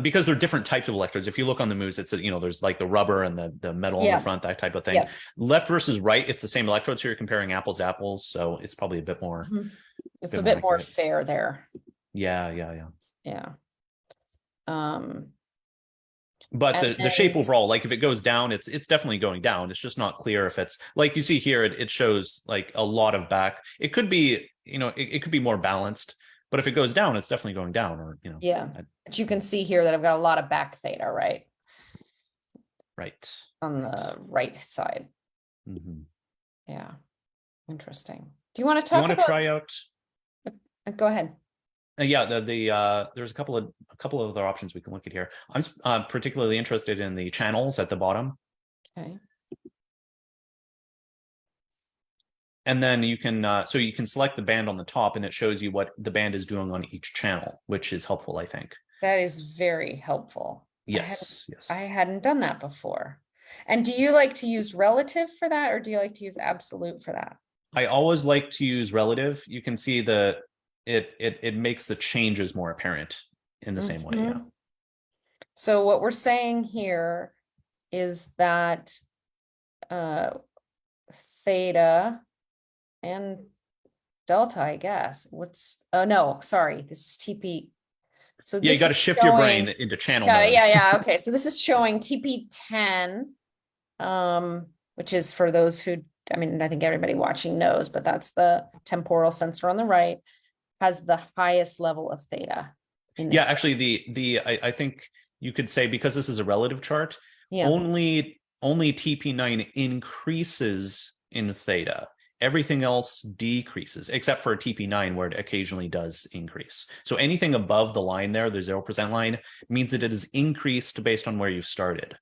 Because they're different types of electrodes. If you look on the Muse, it's there's like the rubber and the metal on the front, that type of thing. Left versus right, it's the same electrode, so you're comparing apples to apples, so it's probably a bit more. It's a bit more fair there. Yeah. But the shape overall, like if it goes down, it's definitely going down. It's just not clear if it's like you see here, it shows like a lot of back. It could be, it could be more balanced, but if it goes down, it's definitely going down, or Yeah. But you can see here that I've got a lot of back theta, right? Right. On the right side. Yeah. Interesting. Do you want to talk about? Try out? Go ahead. Yeah, there's a couple of other options we can look at here. I'm particularly interested in the channels at the bottom. Okay. And then you can so you can select the band on the top, and it shows you what the band is doing on each channel, which is helpful, I think. That is very helpful. Yes. I hadn't done that before. And do you like to use relative for that, or do you like to use absolute for that? I always like to use relative. You can see it makes the changes more apparent in the same way. Yeah. So what we're saying here is that theta and delta, I guess. Oh no, sorry, this is TP. So yeah, you got to shift your brain into channel mode. Yeah. Okay, so this is showing TP10, which is for those who, I think everybody watching knows, but that's the temporal sensor on the right, has the highest level of theta. Yeah, actually, I think you could say, because this is a relative chart, only TP9 increases in theta. Everything else decreases, except for TP9, where it occasionally does increase. So anything above the line there, the 0% line, means that it is increased based on where you've started.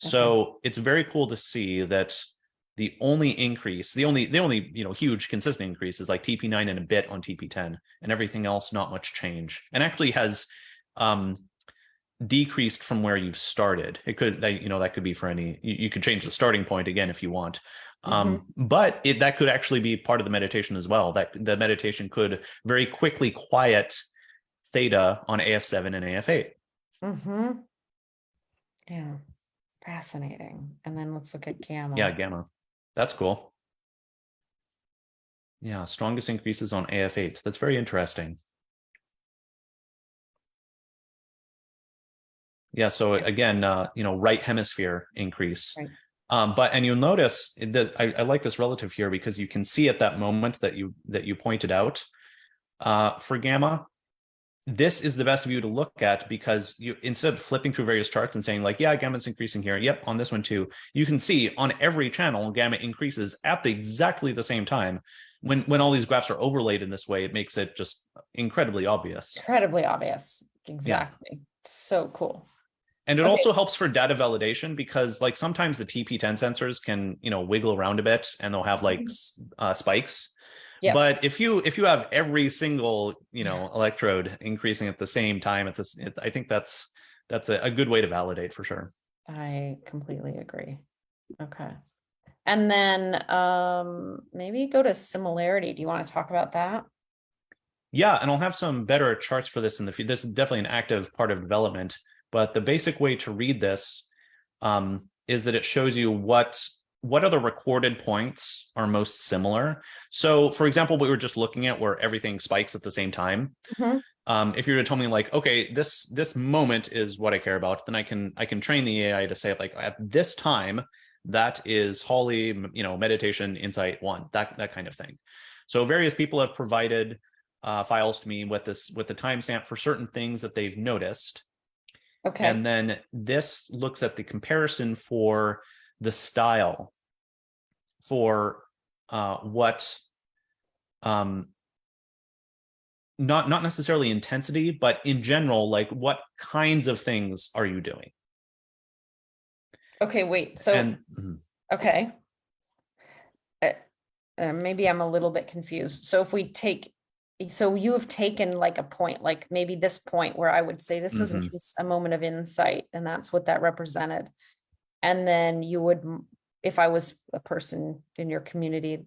So it's very cool to see that the only increase, the only huge consistent increase is like TP9 and a bit on TP10, and everything else not much change, and actually has decreased from where you've started. It could, that could be for any, you could change the starting point again if you want. But that could actually be part of the meditation as well, that the meditation could very quickly quiet theta on AF7 and AF8. Yeah, fascinating. And then let's look at gamma. Yeah, gamma. That's cool. Yeah, strongest increases on AF8. That's very interesting. Yeah, so again, right hemisphere increase. Right. And you'll notice that I like this relative here, because you can see at that moment that you pointed out for gamma, this is the best view to look at, because you, instead of flipping through various charts and saying like, yeah, gamma's increasing here, yep, on this one too, you can see on every channel gamma increases at exactly the same time. When all these graphs are overlaid in this way, it makes it just incredibly obvious. Incredibly obvious. Exactly. Yeah. So cool. And it Okay. also helps for data validation because like sometimes the TP10 sensors can, wiggle around a bit and they'll have like spikes. Yeah. But if you have every single, electrode increasing at the same time I think that's a good way to validate for sure. I completely agree. Okay. And then maybe go to similarity. Do you want to talk about that? Yeah, and I'll have some better charts for this in the future. This is definitely an active part of development, but the basic way to read this is that it shows you what other recorded points are most similar. So, for example, we were just looking at where everything spikes at the same time. If you were to tell me like, okay, this moment is what I care about, then I can train the AI to say like at this time that is Holly, meditation insight 1, that kind of thing. So various people have provided files to me with the timestamp for certain things that they've noticed. Okay. And then this looks at the comparison for the style for what not necessarily intensity, but in general, like what kinds of things are you doing? Okay, wait. So okay. Maybe I'm a little bit confused. So if we take, so you have taken like a point, like maybe this point where I would say this was a moment of insight, and that's what that represented. And then you would, if I was a person in your community,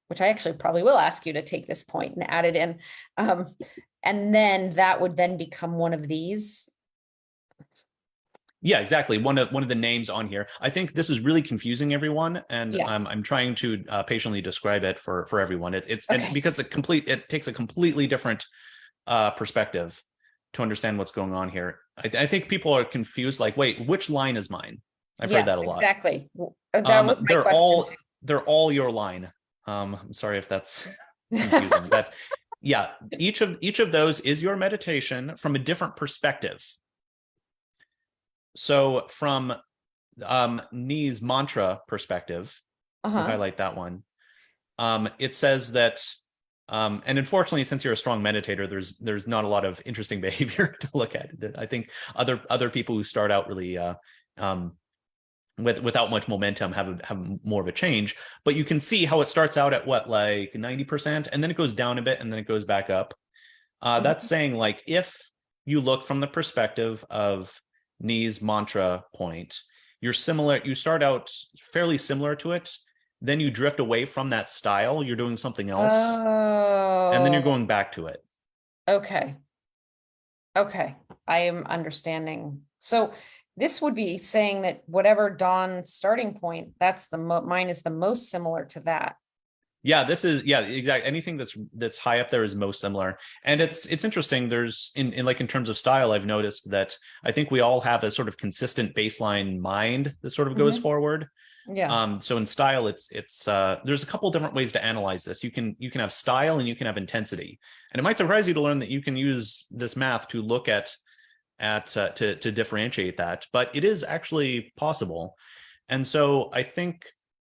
which I actually probably will ask you to take this point and add it in, and then that would then become one of these. Yeah, exactly. One of the names on here. I think this is really confusing everyone, and I'm trying to patiently describe it for everyone. It's okay. And because it takes a completely different perspective to understand what's going on here. I think people are confused. Like, wait, which line is mine? I've heard that a lot. Exactly. That was my question. They're all your line. I'm sorry if that's confusing, but yeah, each of those is your meditation from a different perspective. So from Ni's mantra perspective, we'll highlight that one. It says that, and unfortunately, since you're a strong meditator, there's not a lot of interesting behavior to look at. I think other people who start out really without much momentum have more of a change. But you can see how it starts out at what, like 90%, and then it goes down a bit, and then it goes back up. That's saying like if you look from the perspective of Ni's mantra point, you start out fairly similar to it, then you drift away from that style, you're doing something else, and then you're going back to it. Okay, I am understanding. So this would be saying that whatever Dawn's starting point, that's mine is the most similar to that. Yeah, this is exactly. Anything that's high up there is most similar. And it's interesting. There's in terms of style, I've noticed that I think we all have a sort of consistent baseline mind that sort of goes forward. Yeah. So in style, it's there's a couple different ways to analyze this. You can have style and you can have intensity. And it might surprise you to learn that you can use this math to look at to differentiate that, but it is actually possible. And so I think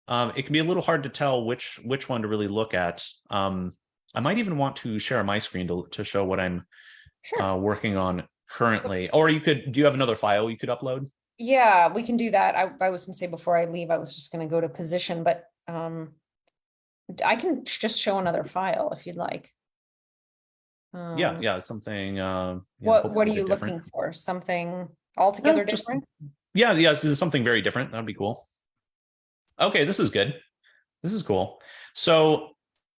it can be a little hard to tell which one to really look at. I might even want to share my screen to show what I'm working on currently. Or do you have another file you could upload? Yeah, we can do that. I was gonna say before I leave, I was just gonna go to position, but I can just show another file if you'd like. Yeah, something. What are you looking for? Something altogether different? Yeah, this is something very different. That'd be cool. Okay, this is good. This is cool. So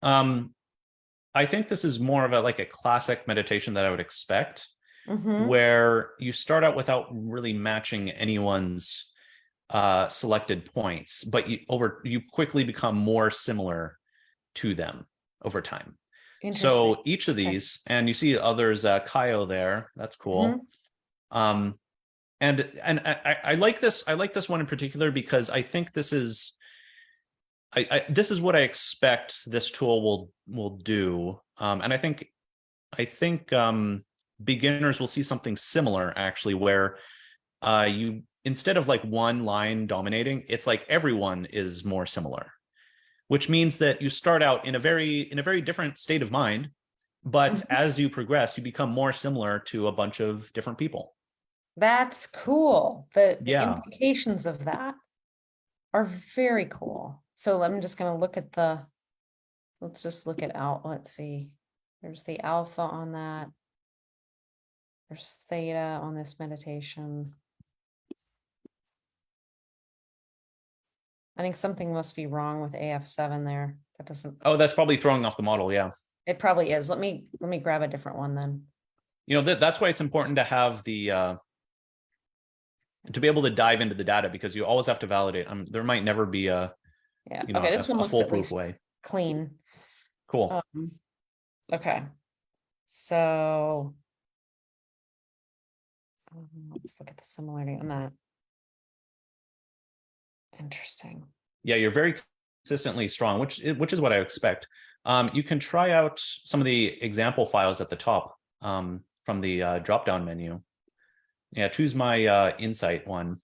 I think this is more of a classic meditation that I would expect, where you start out without really matching anyone's selected points, but you quickly become more similar to them over time. So each of these, and you see others, Kaio there, that's cool. And I like this. I like this one in particular because I think this is this is what I expect this tool will do. And I think beginners will see something similar actually, where you instead of like one line dominating, it's like everyone is more similar, which means that you start out in a very different state of mind, but as you progress, you become more similar to a bunch of different people. That's cool. The Yeah. implications of that are very cool. So I'm just going to look at let's just look at let's see. There's the alpha on that. There's theta on this meditation. I think something must be wrong with AF7 there. That doesn't. Oh, that's probably throwing off the model. Yeah. It probably is. Let me grab a different one then. You know, that's why it's important to have the to be able to dive into the data, because you always have to validate. There might never be a Okay, this one a looks at foolproof least way. clean. Cool. Okay, so let's look at the similarity on that. Interesting. Yeah, you're very consistently strong, which is what I expect. You can try out some of the example files at the top from the drop-down menu. Yeah, choose my insight one.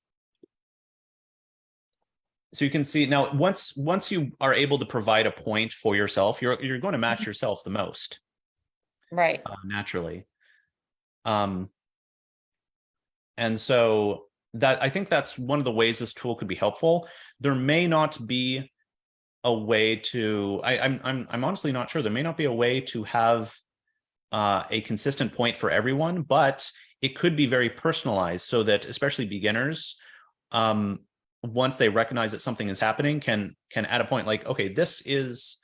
So you can see now, once you are able to provide a point for yourself, you're going to match yourself the most, Right. naturally. And so that, I think that's one of the ways this tool could be helpful. There may not be a way to, I'm honestly not sure. There may not be a way to have a consistent point for everyone, but it could be very personalized, so that especially beginners, once they recognize that something is happening, can add a point like, okay, this is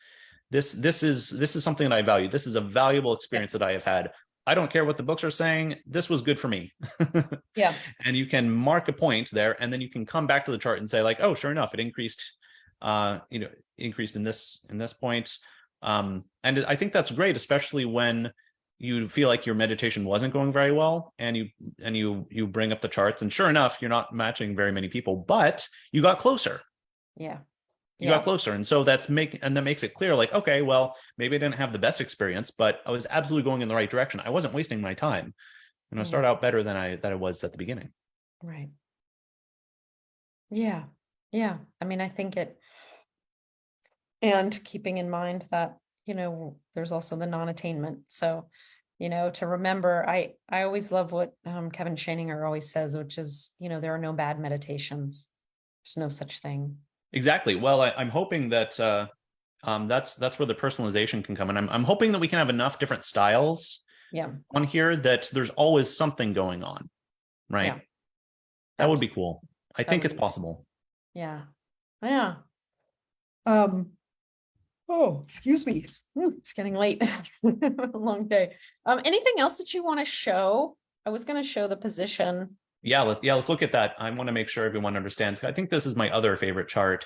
something that I value. This is a valuable experience that I have had. I don't care what the books are saying. This was good for me. Yeah. And you can mark a point there, and then you can come back to the chart and say like, oh, sure enough, it increased, increased in this point. And I think that's great, especially when you feel like your meditation wasn't going very well, and you bring up the charts, and sure enough, you're not matching very many people, but you got closer. Yeah. You got closer. And so that makes it clear, like, okay, well, maybe I didn't have the best experience, but I was absolutely going in the right direction. I wasn't wasting my time. And I start out better than I was at the beginning. Right. Yeah. Yeah. I mean, I think and keeping in mind that, there's also the non-attainment. So, to remember, I always love what Kevin Shaninger always says, which is, there are no bad meditations. There's no such thing. Exactly. Well, I'm hoping that that's where the personalization can come. And I'm hoping that we can have enough different styles on here that there's always something going on. Right. Yeah. That would be cool. I think it's possible. Yeah. Yeah. Oh, excuse me. It's getting late. A long day. Anything else that you want to show? I was going to show the position. Yeah, let's look at that. I want to make sure everyone understands. I think this is my other favorite chart.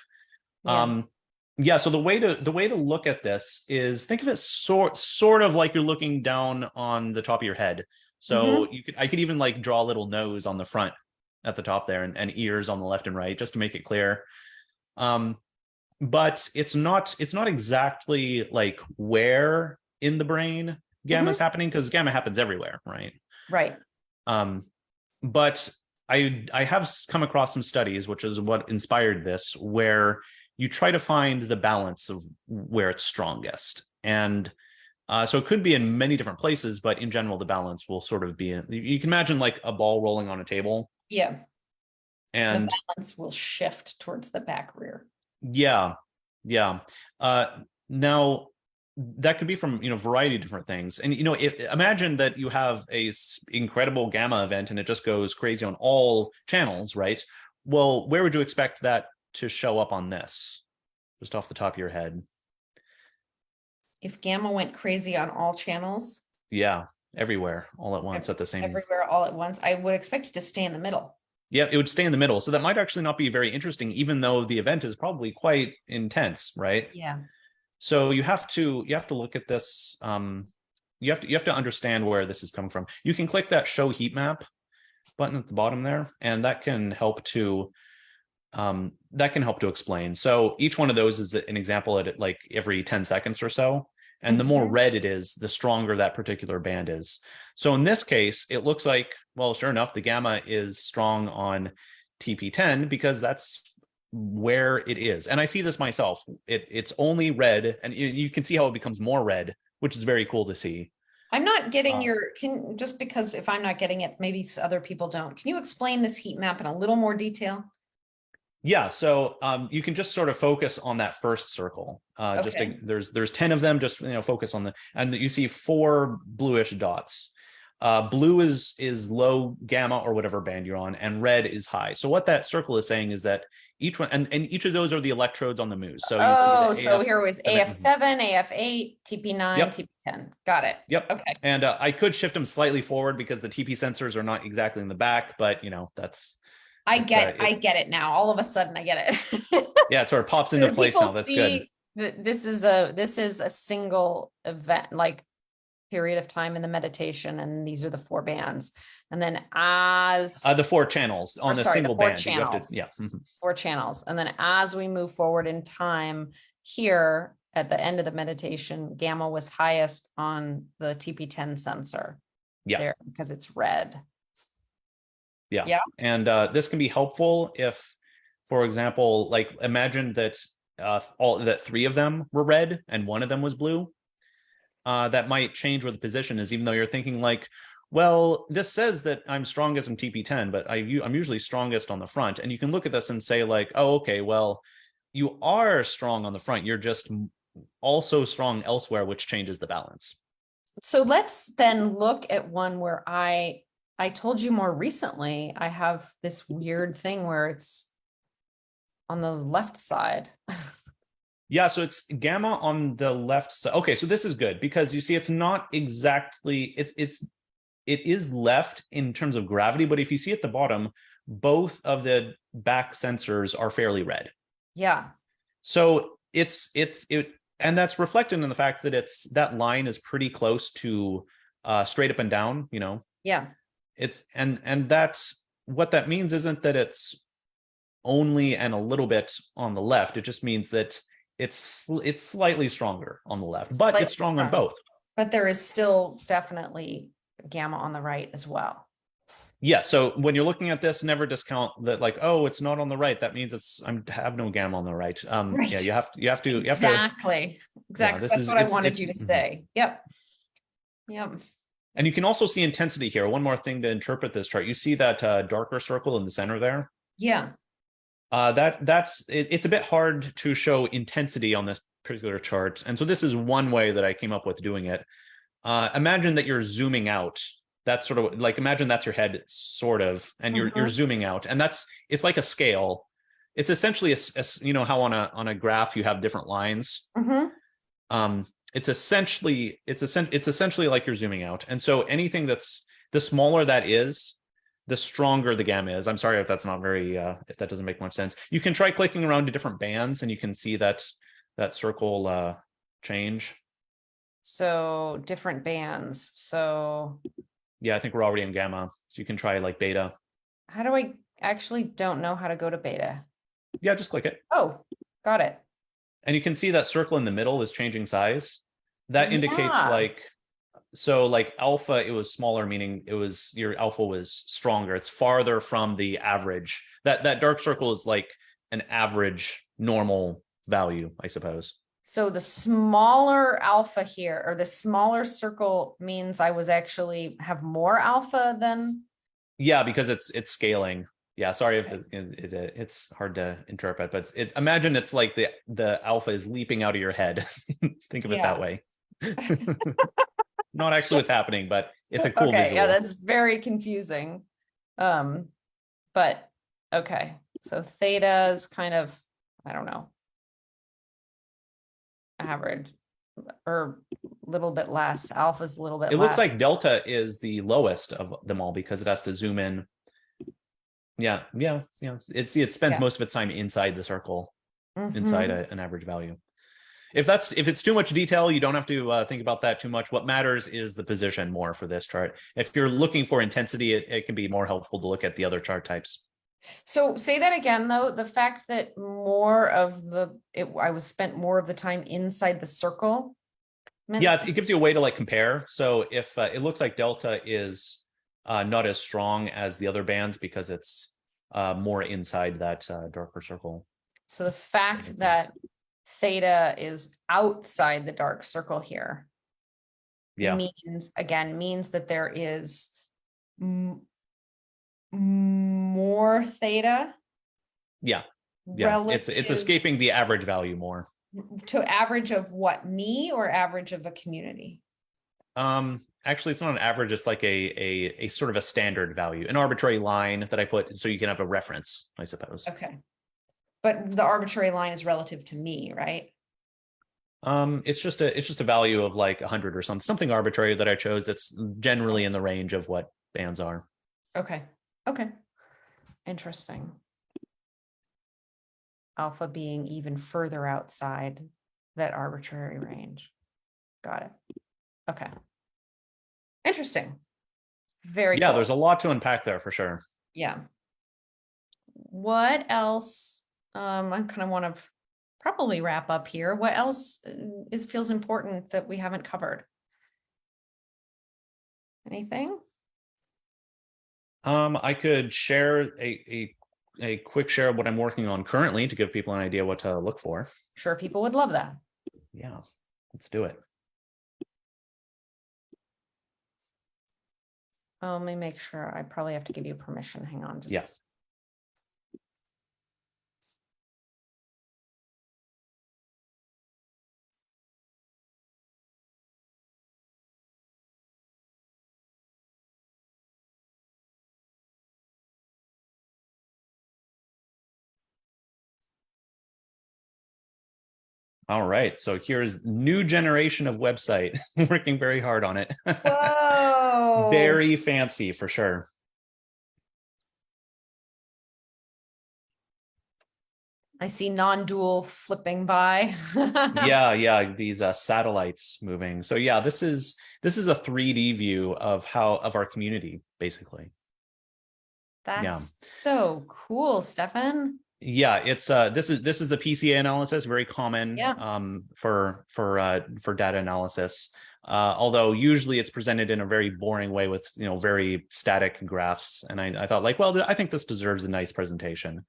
Yeah. So the way to look at this is, think of it sort of like you're looking down on the top of your head. So I could even like draw a little nose on the front at the top there, and ears on the left and right, just to make it clear. But it's not exactly like where in the brain gamma is happening, because gamma happens everywhere, right? Right. But I have come across some studies, which is what inspired this, where you try to find the balance of where it's strongest. And so it could be in many different places, but in general, the balance will sort of be, you can imagine like a ball rolling on a table. Yeah. And the balance will shift towards the back rear. Yeah. Now that could be from, variety of different things. And, imagine that you have a incredible gamma event and it just goes crazy on all channels, right? Well, where would you expect that to show up on this? Just off the top of your head. If gamma went crazy on all channels? Yeah, everywhere, all at once, at the same. Everywhere, all at once. I would expect it to stay in the middle. Yeah, it would stay in the middle. So that might actually not be very interesting, even though the event is probably quite intense, right? Yeah. So you have to look at this. You have to understand where this is coming from. You can click that show heat map button at the bottom there, and that can help to explain. So each one of those is an example at like every 10 seconds or so. And the more red it is, the stronger that particular band is. So in this case, it looks like, well, sure enough, the gamma is strong on TP10 because that's where it is. And I see this myself. It's only red, and you can see how it becomes more red, which is very cool to see. I'm not getting Uh, just because if I'm not getting it, maybe other people don't. Can you explain this heat map in a little more detail? Yeah, so you can just sort of focus on that first circle. Okay. There's 10 of them. Just focus on and you see 4 bluish dots. Blue is low gamma or whatever band you're on, and red is high. So what that circle is saying is that each one and each of those are the electrodes on the Muse. So you see the So here was AF7. AF7, AF8, TP9, Yep. TP10. Got it. Yep. Okay. And I could shift them slightly forward because the TP sensors are not exactly in the back, but that's I get it now. All of a sudden I get it. yeah, it sort of pops So into place people now. That's see good. that this is a single event, like period of time in the meditation, and these are the 4 bands. And then as The 4 channels on a single the 4 band. You have to, channels. 4 channels. And then as we move forward in time, here at the end of the meditation, gamma was highest on the TP10 sensor. Yeah. There, because it's red. Yeah. Yeah. And this can be helpful if, for example, like imagine that that 3 of them were red and 1 of them was blue. That might change where the position is, even though you're thinking like, well, this says that I'm strongest in TP10, but I'm usually strongest on the front. And you can look at this and say like, oh, okay, well, you are strong on the front. You're just also strong elsewhere, which changes the balance. So let's then look at one where I told you more recently, I have this weird thing where it's on the left side. Yeah, so it's gamma on the left side. Okay, so this is good because you see it's not exactly, it is left in terms of gravity, but if you see at the bottom, both of the back sensors are fairly red. Yeah. So and that's reflected in the fact that that line is pretty close to straight up and down, Yeah. It's and that's what that means isn't that it's only and a little bit on the left. It just means that it's slightly stronger on the left, but it's strong on both. But there is still definitely gamma on the right as well. Yeah. So when you're looking at this, never discount that like, oh, it's not on the right. That means I have no gamma on the right. Right. Yeah, you have to exactly. Yeah, That's what I wanted you to say. Yep. And you can also see intensity here. One more thing to interpret this chart. You see that darker circle in the center there? Yeah. It's a bit hard to show intensity on this particular chart. And so this is one way that I came up with doing it. Imagine that you're zooming out. That's sort of like, imagine that's your head sort of, and you're zooming out, and it's like a scale. It's essentially how on a graph you have different lines. It's essentially like you're zooming out. And so anything that's, the smaller that is, the stronger the gamma is. I'm sorry if that's not very, if that doesn't make much sense. You can try clicking around to different bands and you can see that circle change. So different bands. So yeah, I think we're already in gamma. So you can try like beta. How do I actually don't know how to go to beta? Yeah, just click it. Oh, got it. And you can see that circle in the middle is changing size. That indicates like alpha, it was smaller, meaning your alpha was stronger. It's farther from the average. That dark circle is like an average normal value, I suppose. So the smaller alpha here, or the smaller circle, means I was actually have more alpha than. Yeah, because it's scaling. Yeah, sorry if it's hard to interpret, but imagine it's like the alpha is leaping out of your head. Think of it that way. Not actually what's happening, but it's a cool visual. Yeah, that's very confusing. But okay. So theta is kind of, I don't know, average or a little bit less. Alpha's a little bit less. It looks like delta is the lowest of them all because it has to zoom in. Yeah. It spends most of its time inside the circle, inside an average value. If it's too much detail, you don't have to think about that too much. What matters is the position more for this chart. If you're looking for intensity, it can be more helpful to look at the other chart types. So say that again, though, the fact that I was spent more of the time inside the circle. Yeah, it gives you a way to like compare. So if it looks like delta is not as strong as the other bands because it's more inside that darker circle. So the fact that theta is outside the dark circle here Yeah. means that there is more theta. Yeah. Relative It's escaping the average value more. to average of what, me or average of a community? Actually, it's not an average. It's like a sort of a standard value, an arbitrary line that I put so you can have a reference, I suppose. Okay. But the arbitrary line is relative to me, right? It's just a value of like 100 or something arbitrary that I chose. That's generally in the range of what bands are. Okay. Okay. Interesting. Alpha being even further outside that arbitrary range. Got it. Okay. Interesting. Very Yeah, cool. there's a lot to unpack there for sure. Yeah. What else? I kind of want to probably wrap up here. What else feels important that we haven't covered? Anything? I could share a quick share of what I'm working on currently to give people an idea what to look for. Sure, people would love that. Yeah, let's do it. Oh, let me make sure. I probably have to give you permission. Hang on. Just Yes. All right, so here's new generation of website. Working very hard on it. Whoa. Very fancy for sure. I see non-dual flipping by. Yeah, these satellites moving. So yeah, this is a 3D view of our community, basically. That's so cool, Stefan. Yeah, it's this is the PCA analysis, very common for data analysis. Although usually it's presented in a very boring way with very static graphs, and I thought like, well, I think this deserves a nice presentation.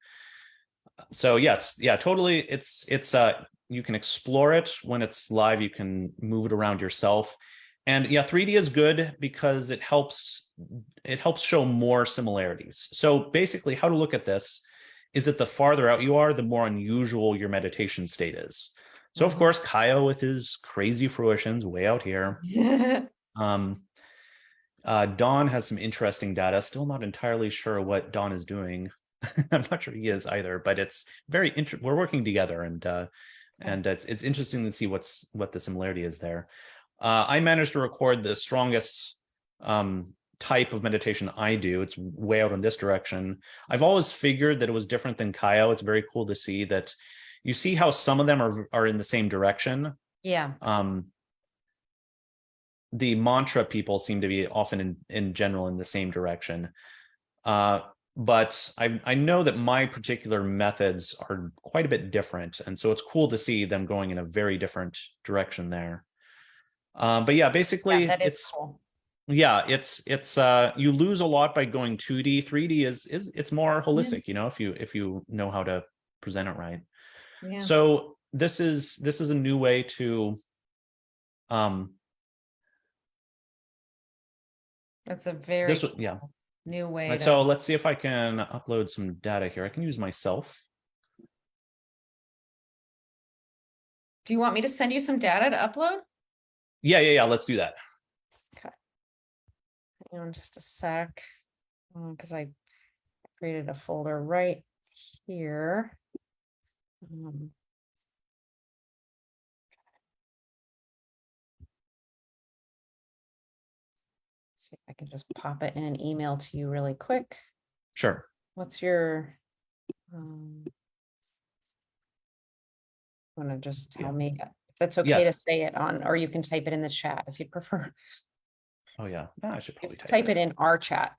So totally. It's you can explore it when it's live. You can move it around yourself, and 3D is good because it helps show more similarities. So basically, how to look at this is that the farther out you are, the more unusual your meditation state is. So of course, Kaio with his crazy fruitions way out here. Don has some interesting data. Still not entirely sure what Don is doing. I'm not sure he is either, but it's very interesting. We're working together, and it's interesting to see what the similarity is there. I managed to record the strongest type of meditation I do. It's way out in this direction. I've always figured that it was different than Kaio. It's very cool to see that. You see how some of them are in the same direction. Yeah. The mantra people seem to be often in general in the same direction. But I know that my particular methods are quite a bit different. And so it's cool to see them going in a very different direction there. But yeah, basically it's cool. Yeah, it's you lose a lot by going 2D. 3D it's more holistic, if you know how to present it right. Yeah. So this is a new way to that's a very new way. So let's see if I can upload some data here. I can use myself. Do you want me to send you some data to upload? Yeah. Let's do that. Okay. Hang on just a sec, because I created a folder right here. Let's see if I can just pop it in an email to you really quick. Sure. What's your want to just tell me if that's okay to say it on, or you can type it in the chat if you prefer. Oh yeah, I should probably type it in our chat.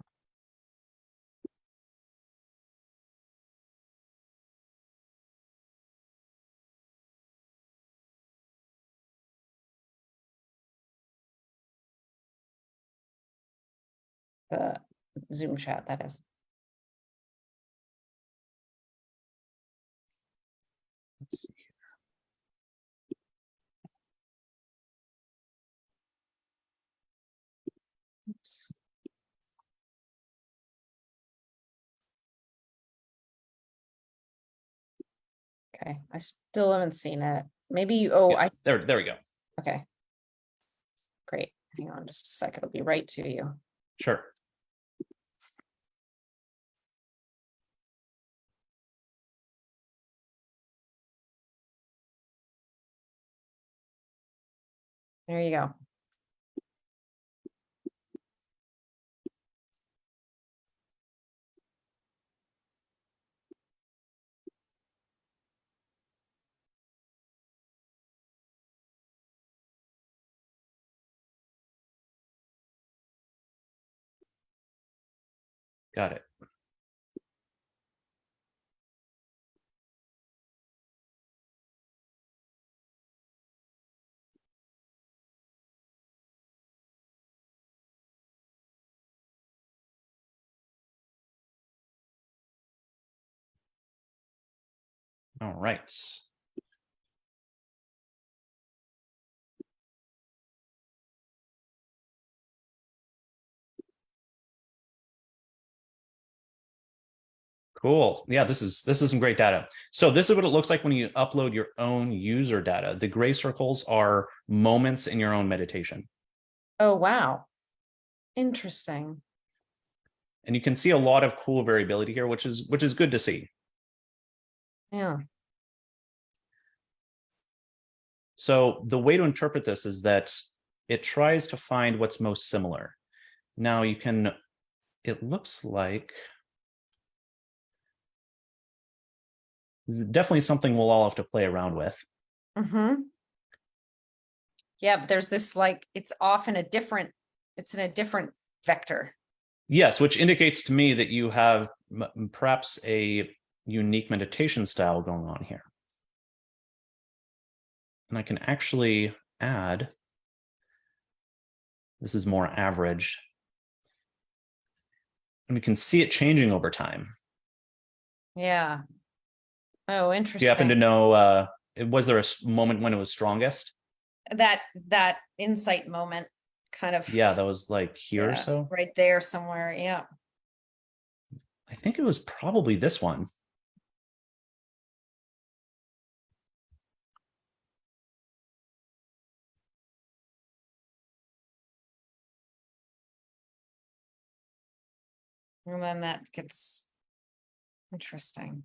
The Zoom chat, that is. Let's see here. Okay, I still haven't seen it. Maybe you, oh, Yeah, there we go. Okay. Great. Hang on just a sec. It'll be right to you. Sure. There you go. Got it. All right. Cool. Yeah, this is some great data. So this is what it looks like when you upload your own user data. The gray circles are moments in your own meditation. Oh, wow. Interesting. And you can see a lot of cool variability here, which is good to see. Yeah. So the way to interpret this is that it tries to find what's most similar. Now you can, it looks like, this is definitely something we'll all have to play around with. Mm-hmm. Yeah, but there's this like, it's in a different vector. Yes, which indicates to me that you have perhaps a unique meditation style going on here. And I can actually add, this is more average. And we can see it changing over time. Yeah. Oh, interesting. Do you happen to know, was there a moment when it was strongest? That insight moment kind of. Yeah, that was like here or so. Right there somewhere. Yeah. I think it was probably this one. And then that gets interesting.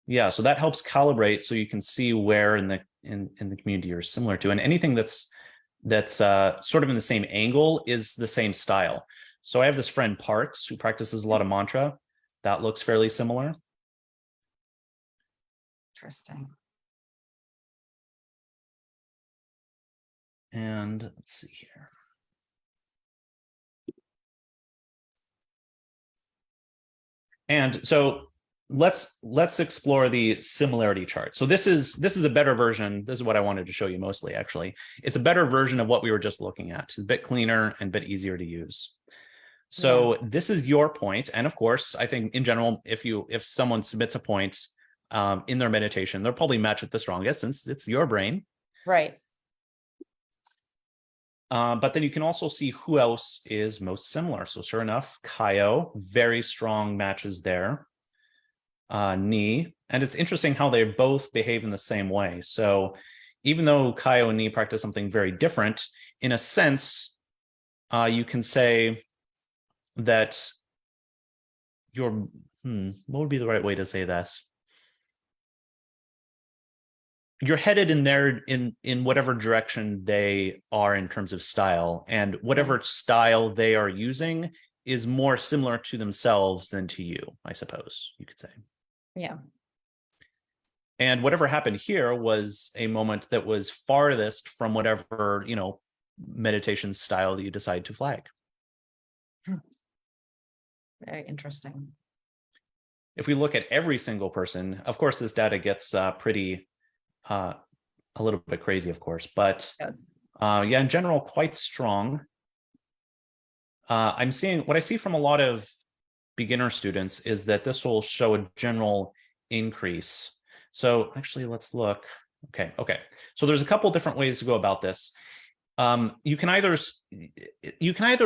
Yeah, so that helps calibrate so you can see where in the community you're similar to, and anything that's sort of in the same angle is the same style. So I have this friend Parks who practices a lot of mantra. That looks fairly similar. Interesting. And let's see here. And so let's explore the similarity chart. So this is a better version. This is what I wanted to show you mostly, actually. It's a better version of what we were just looking at. It's a bit cleaner and a bit easier to use. So this is your point. And of course, I think in general, if someone submits a point in their meditation, they'll probably match it the strongest since it's your brain. Right. But then you can also see who else is most similar. So sure enough, Kaio, very strong matches there. Ni, and it's interesting how they both behave in the same way. So even though Kaio and Ni practice something very different, in a sense, you can say that what would be the right way to say this? You're headed in whatever direction they are in terms of style, and whatever style they are using is more similar to themselves than to you, I suppose you could say. Yeah. And whatever happened here was a moment that was farthest from whatever, meditation style that you decide to flag. Very interesting. If we look at every single person, of course, this data gets pretty a little bit crazy, of course, but Yes. Yeah, in general, quite strong. I'm seeing what I see from a lot of beginner students is that this will show a general increase. So actually, let's look. Okay. So there's a couple different ways to go about this. You can either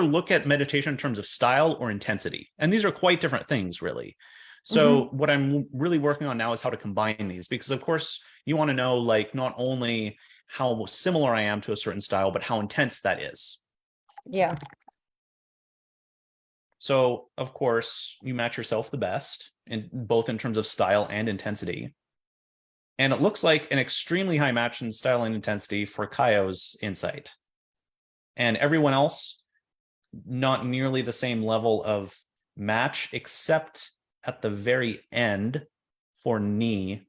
look at meditation in terms of style or intensity, and these are quite different things, really. So what I'm really working on now is how to combine these, because of course you want to know, like, not only how similar I am to a certain style, but how intense that is. Yeah. So of course you match yourself the best in both in terms of style and intensity. And it looks like an extremely high match in style and intensity for Kaio's insight. And everyone else, not nearly the same level of match, except at the very end for Ni,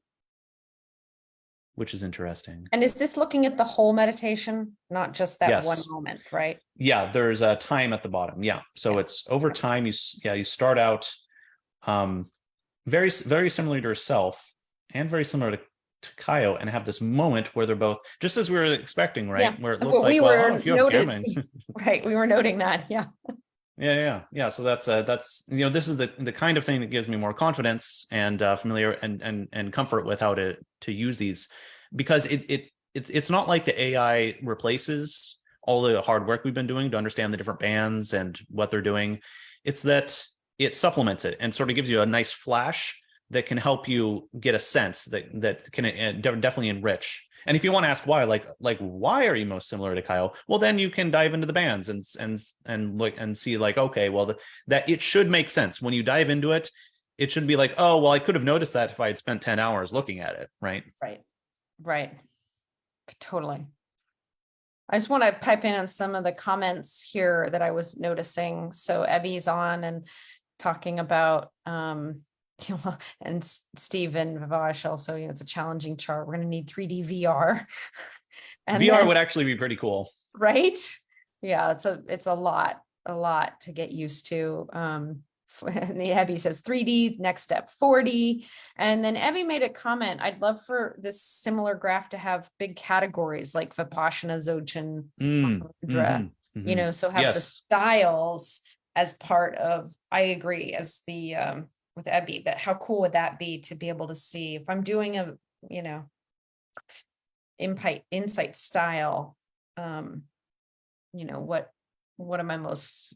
which is interesting. And is this looking at the whole meditation, not just that one Yes. moment, right? Yeah, there's a time at the bottom. Yeah. So it's over time. You start out very similar to yourself and very similar to Kaio, and have this moment where they're both, just as we were expecting, right? Yeah. Where it Well, looked like, we well, were if you have noted, jamming. right? We were noting that. Yeah. Yeah. So that's this is the kind of thing that gives me more confidence and familiar and comfort with how to use these, because it's not like the AI replaces all the hard work we've been doing to understand the different bands and what they're doing. It's that it supplements it and sort of gives you a nice flash that can help you get a sense that can definitely enrich. And if you want to ask why, like why are you most similar to Kyle? Well, then you can dive into the bands and look and see, like, okay, well, that it should make sense when you dive into it. It should be like, oh, well, I could have noticed that if I had spent 10 hours looking at it, right? Right. Totally. I just want to pipe in on some of the comments here that I was noticing. So Evie's on and talking about and Steve and Vivash also, it's a challenging chart. We're going to need 3D VR. And VR would actually be pretty cool. Right? Yeah, it's a lot to get used to. And the Evie says 3D, next step 4D. And then Evie made a comment, I'd love for this similar graph to have big categories like Vipassana, Dzogchen, Mudra, so have the styles as part of, I agree, as the with Evie, that how cool would that be to be able to see if I'm doing a insight style, what am I most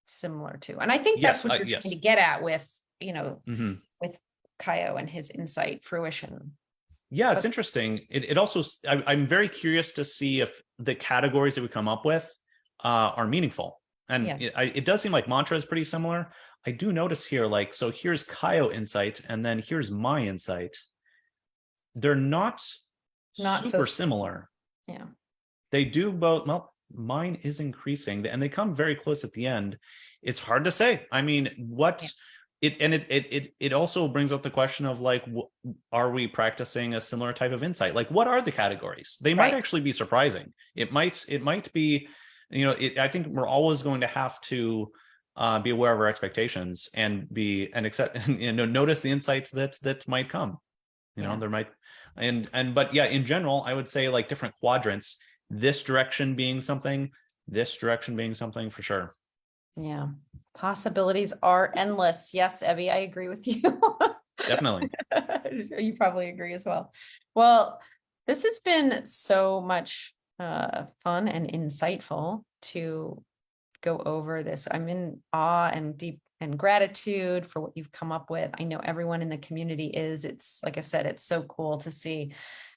similar to? And I think that's what you're trying to get at with with Kaio and his insight fruition. Yeah, it's interesting. It also, I'm very curious to see if the categories that we come up with are meaningful. And it does seem like mantra is pretty similar. I do notice here, like, so here's Kaio insight, and then here's my insight. They're not super similar. Yeah. They do both. Well, mine is increasing, and they come very close at the end. It's hard to say. I mean, it also brings up the question of, like, are we practicing a similar type of insight? Like, what are the categories? They might actually be surprising. It might be, I think we're always going to have to be aware of our expectations and accept, notice the insights that might come. There might, but yeah, in general, I would say, like, different quadrants, this direction being something, this direction being something, for sure. Yeah. Possibilities are endless. Yes, Evie, I agree with you. Definitely. You probably agree as well. Well, this has been so much fun and insightful to go over this. I'm in awe and deep and gratitude for what you've come up with. I know everyone in the community is. It's, like I said, it's so cool to see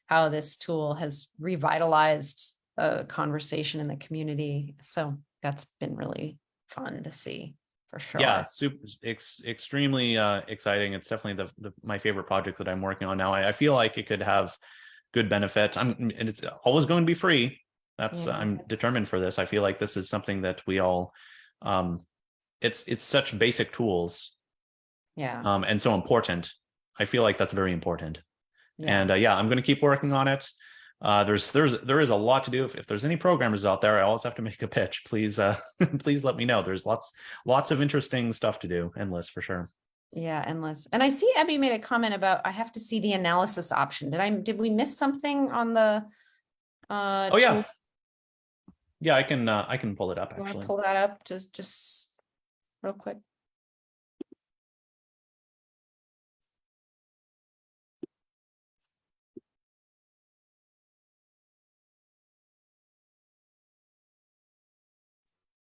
how this tool has revitalized a conversation in the community. So that's been really fun to see, for sure. Yeah, extremely exciting. It's definitely my favorite project that I'm working on now. I feel like it could have good benefit. And it's always going to be free. I'm determined for this. I feel like this is something that we all, it's such basic tools. Yeah. And so important. I feel like that's very important. Yeah. And I'm going to keep working on it. There is a lot to do. If there's any programmers out there, I always have to make a pitch. Please, please let me know. There's lots of interesting stuff to do. Endless, for sure. Yeah, endless. And I see Abby made a comment about, I have to see the analysis option. Did we miss something on the oh yeah. Yeah, I can pull it up, you actually. Want to pull that up just real quick?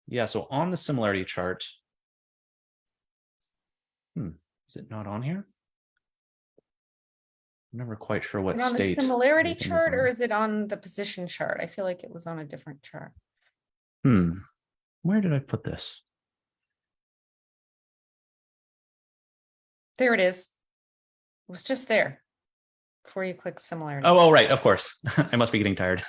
Yeah, so on the similarity chart, Is it not on here? I'm never quite sure what Is it on the state. similarity everything chart, in. or is it on the position chart? I feel like it was on a different chart. Where did I put this? There it is. It was just there before you click similarity. Oh, right. Of course. I must be getting tired.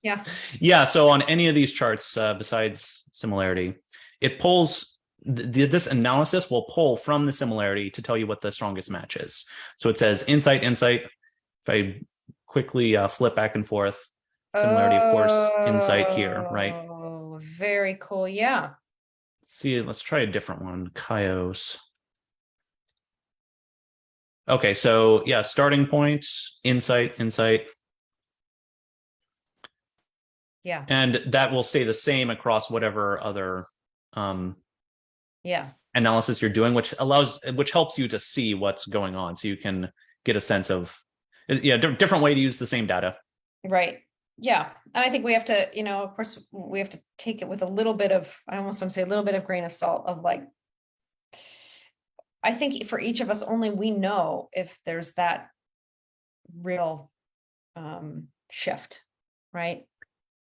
Yeah. Yeah. So on any of these charts, besides similarity, it pulls this analysis will pull from the similarity to tell you what the strongest match is. So it says insight. If I quickly flip back and forth, similarity, of course, insight here, right? Oh, very cool. Yeah. See, let's try a different one. Chios. Okay, so yeah, starting points, insight. Yeah. And that will stay the same across whatever other Yeah. analysis you're doing, which helps you to see what's going on. So you can get a sense of, different way to use the same data. Right. Yeah. And I think we have to, of course, we have to take it with a little bit of, I almost want to say a little bit of grain of salt of like, I think for each of us, only we know if there's that real shift, right?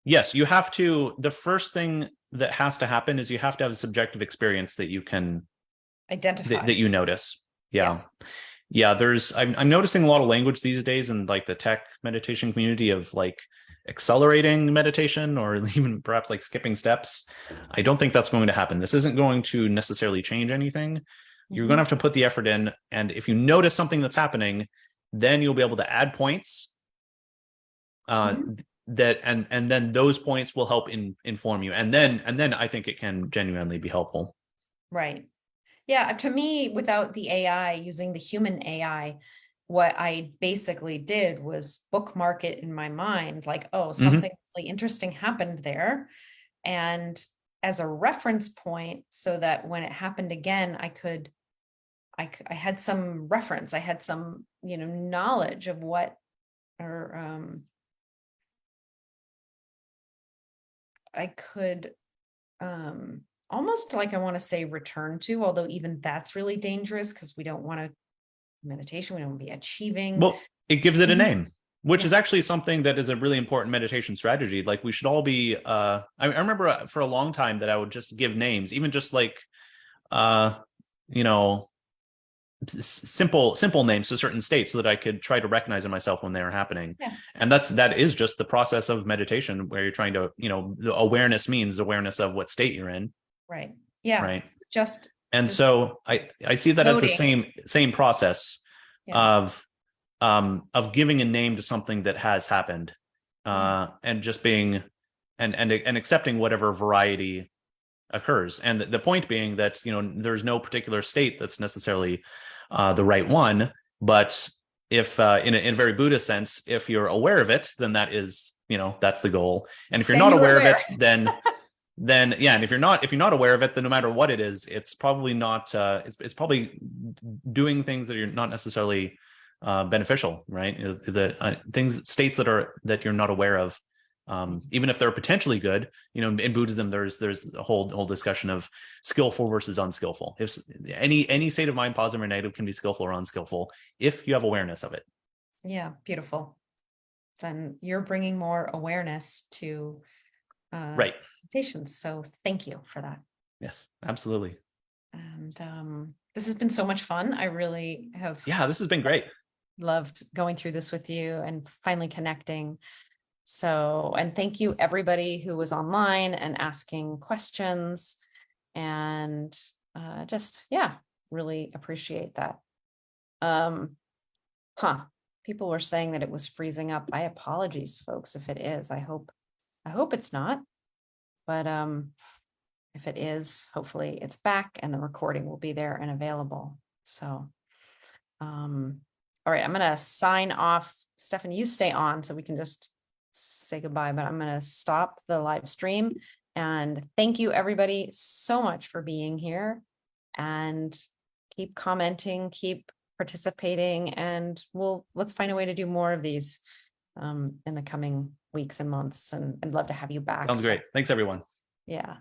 Yes, you have to. The first thing that has to happen is you have to have a subjective experience that you can Identify. that you notice. Yeah. Yes. Yeah, I'm noticing a lot of language these days in like the tech meditation community of like accelerating meditation or even perhaps like skipping steps. I don't think that's going to happen. This isn't going to necessarily change anything. You're going to have to put the effort in, and if you notice something that's happening, then you'll be able to add points. That and then those points will help inform you, and then I think it can genuinely be helpful. Right. Yeah. To me, without the AI, using the human AI, what I basically did was bookmark it in my mind, like, oh, something really interesting happened there. And as a reference point, so that when it happened again, I had some reference, I had some, knowledge of what, or I could almost like I want to say return to, although even that's really dangerous because we don't want to meditation, we don't want to be achieving. Well, it gives it a name, which is actually something that is a really important meditation strategy. Like we should all be I remember for a long time that I would just give names, even just like simple names to certain states so that I could try to recognize in myself when they were happening. Yeah. And that is just the process of meditation, where you're trying to, the awareness means awareness of what state you're in. Right. Yeah. Right. And so I see that noting. as the same process of giving a name to something that has happened, and just being and accepting whatever variety occurs. And the point being that there's no particular state that's necessarily the right one, but if in a very Buddhist sense, if you're aware of it, then that is that's the goal. And if you're not aware of it, then yeah, and if you're not aware of it, then no matter what it is, it's probably not it's probably doing things that are not necessarily beneficial, right? The states that you're not aware of, even if they're potentially good. In Buddhism, there's a whole discussion of skillful versus unskillful. If any state of mind, positive or negative, can be skillful or unskillful if you have awareness of it. Yeah, beautiful. Then you're bringing more awareness to right meditations. So thank you for that. Yes, absolutely. And this has been so much fun. I really have. Yeah, this has been great. Loved going through this with you and finally connecting. So, and thank you everybody who was online and asking questions, and really appreciate that. People were saying that it was freezing up. My apologies, folks, if it is. I hope it's not. But if it is, hopefully it's back and the recording will be there and available. So, all right, I'm gonna sign off. Stefan, you stay on so we can just say goodbye, but I'm gonna stop the live stream. And thank you everybody so much for being here, and keep commenting, keep participating, and let's find a way to do more of these in the coming weeks and months. And I'd love to have you back. Sounds great. Thanks everyone. Yeah.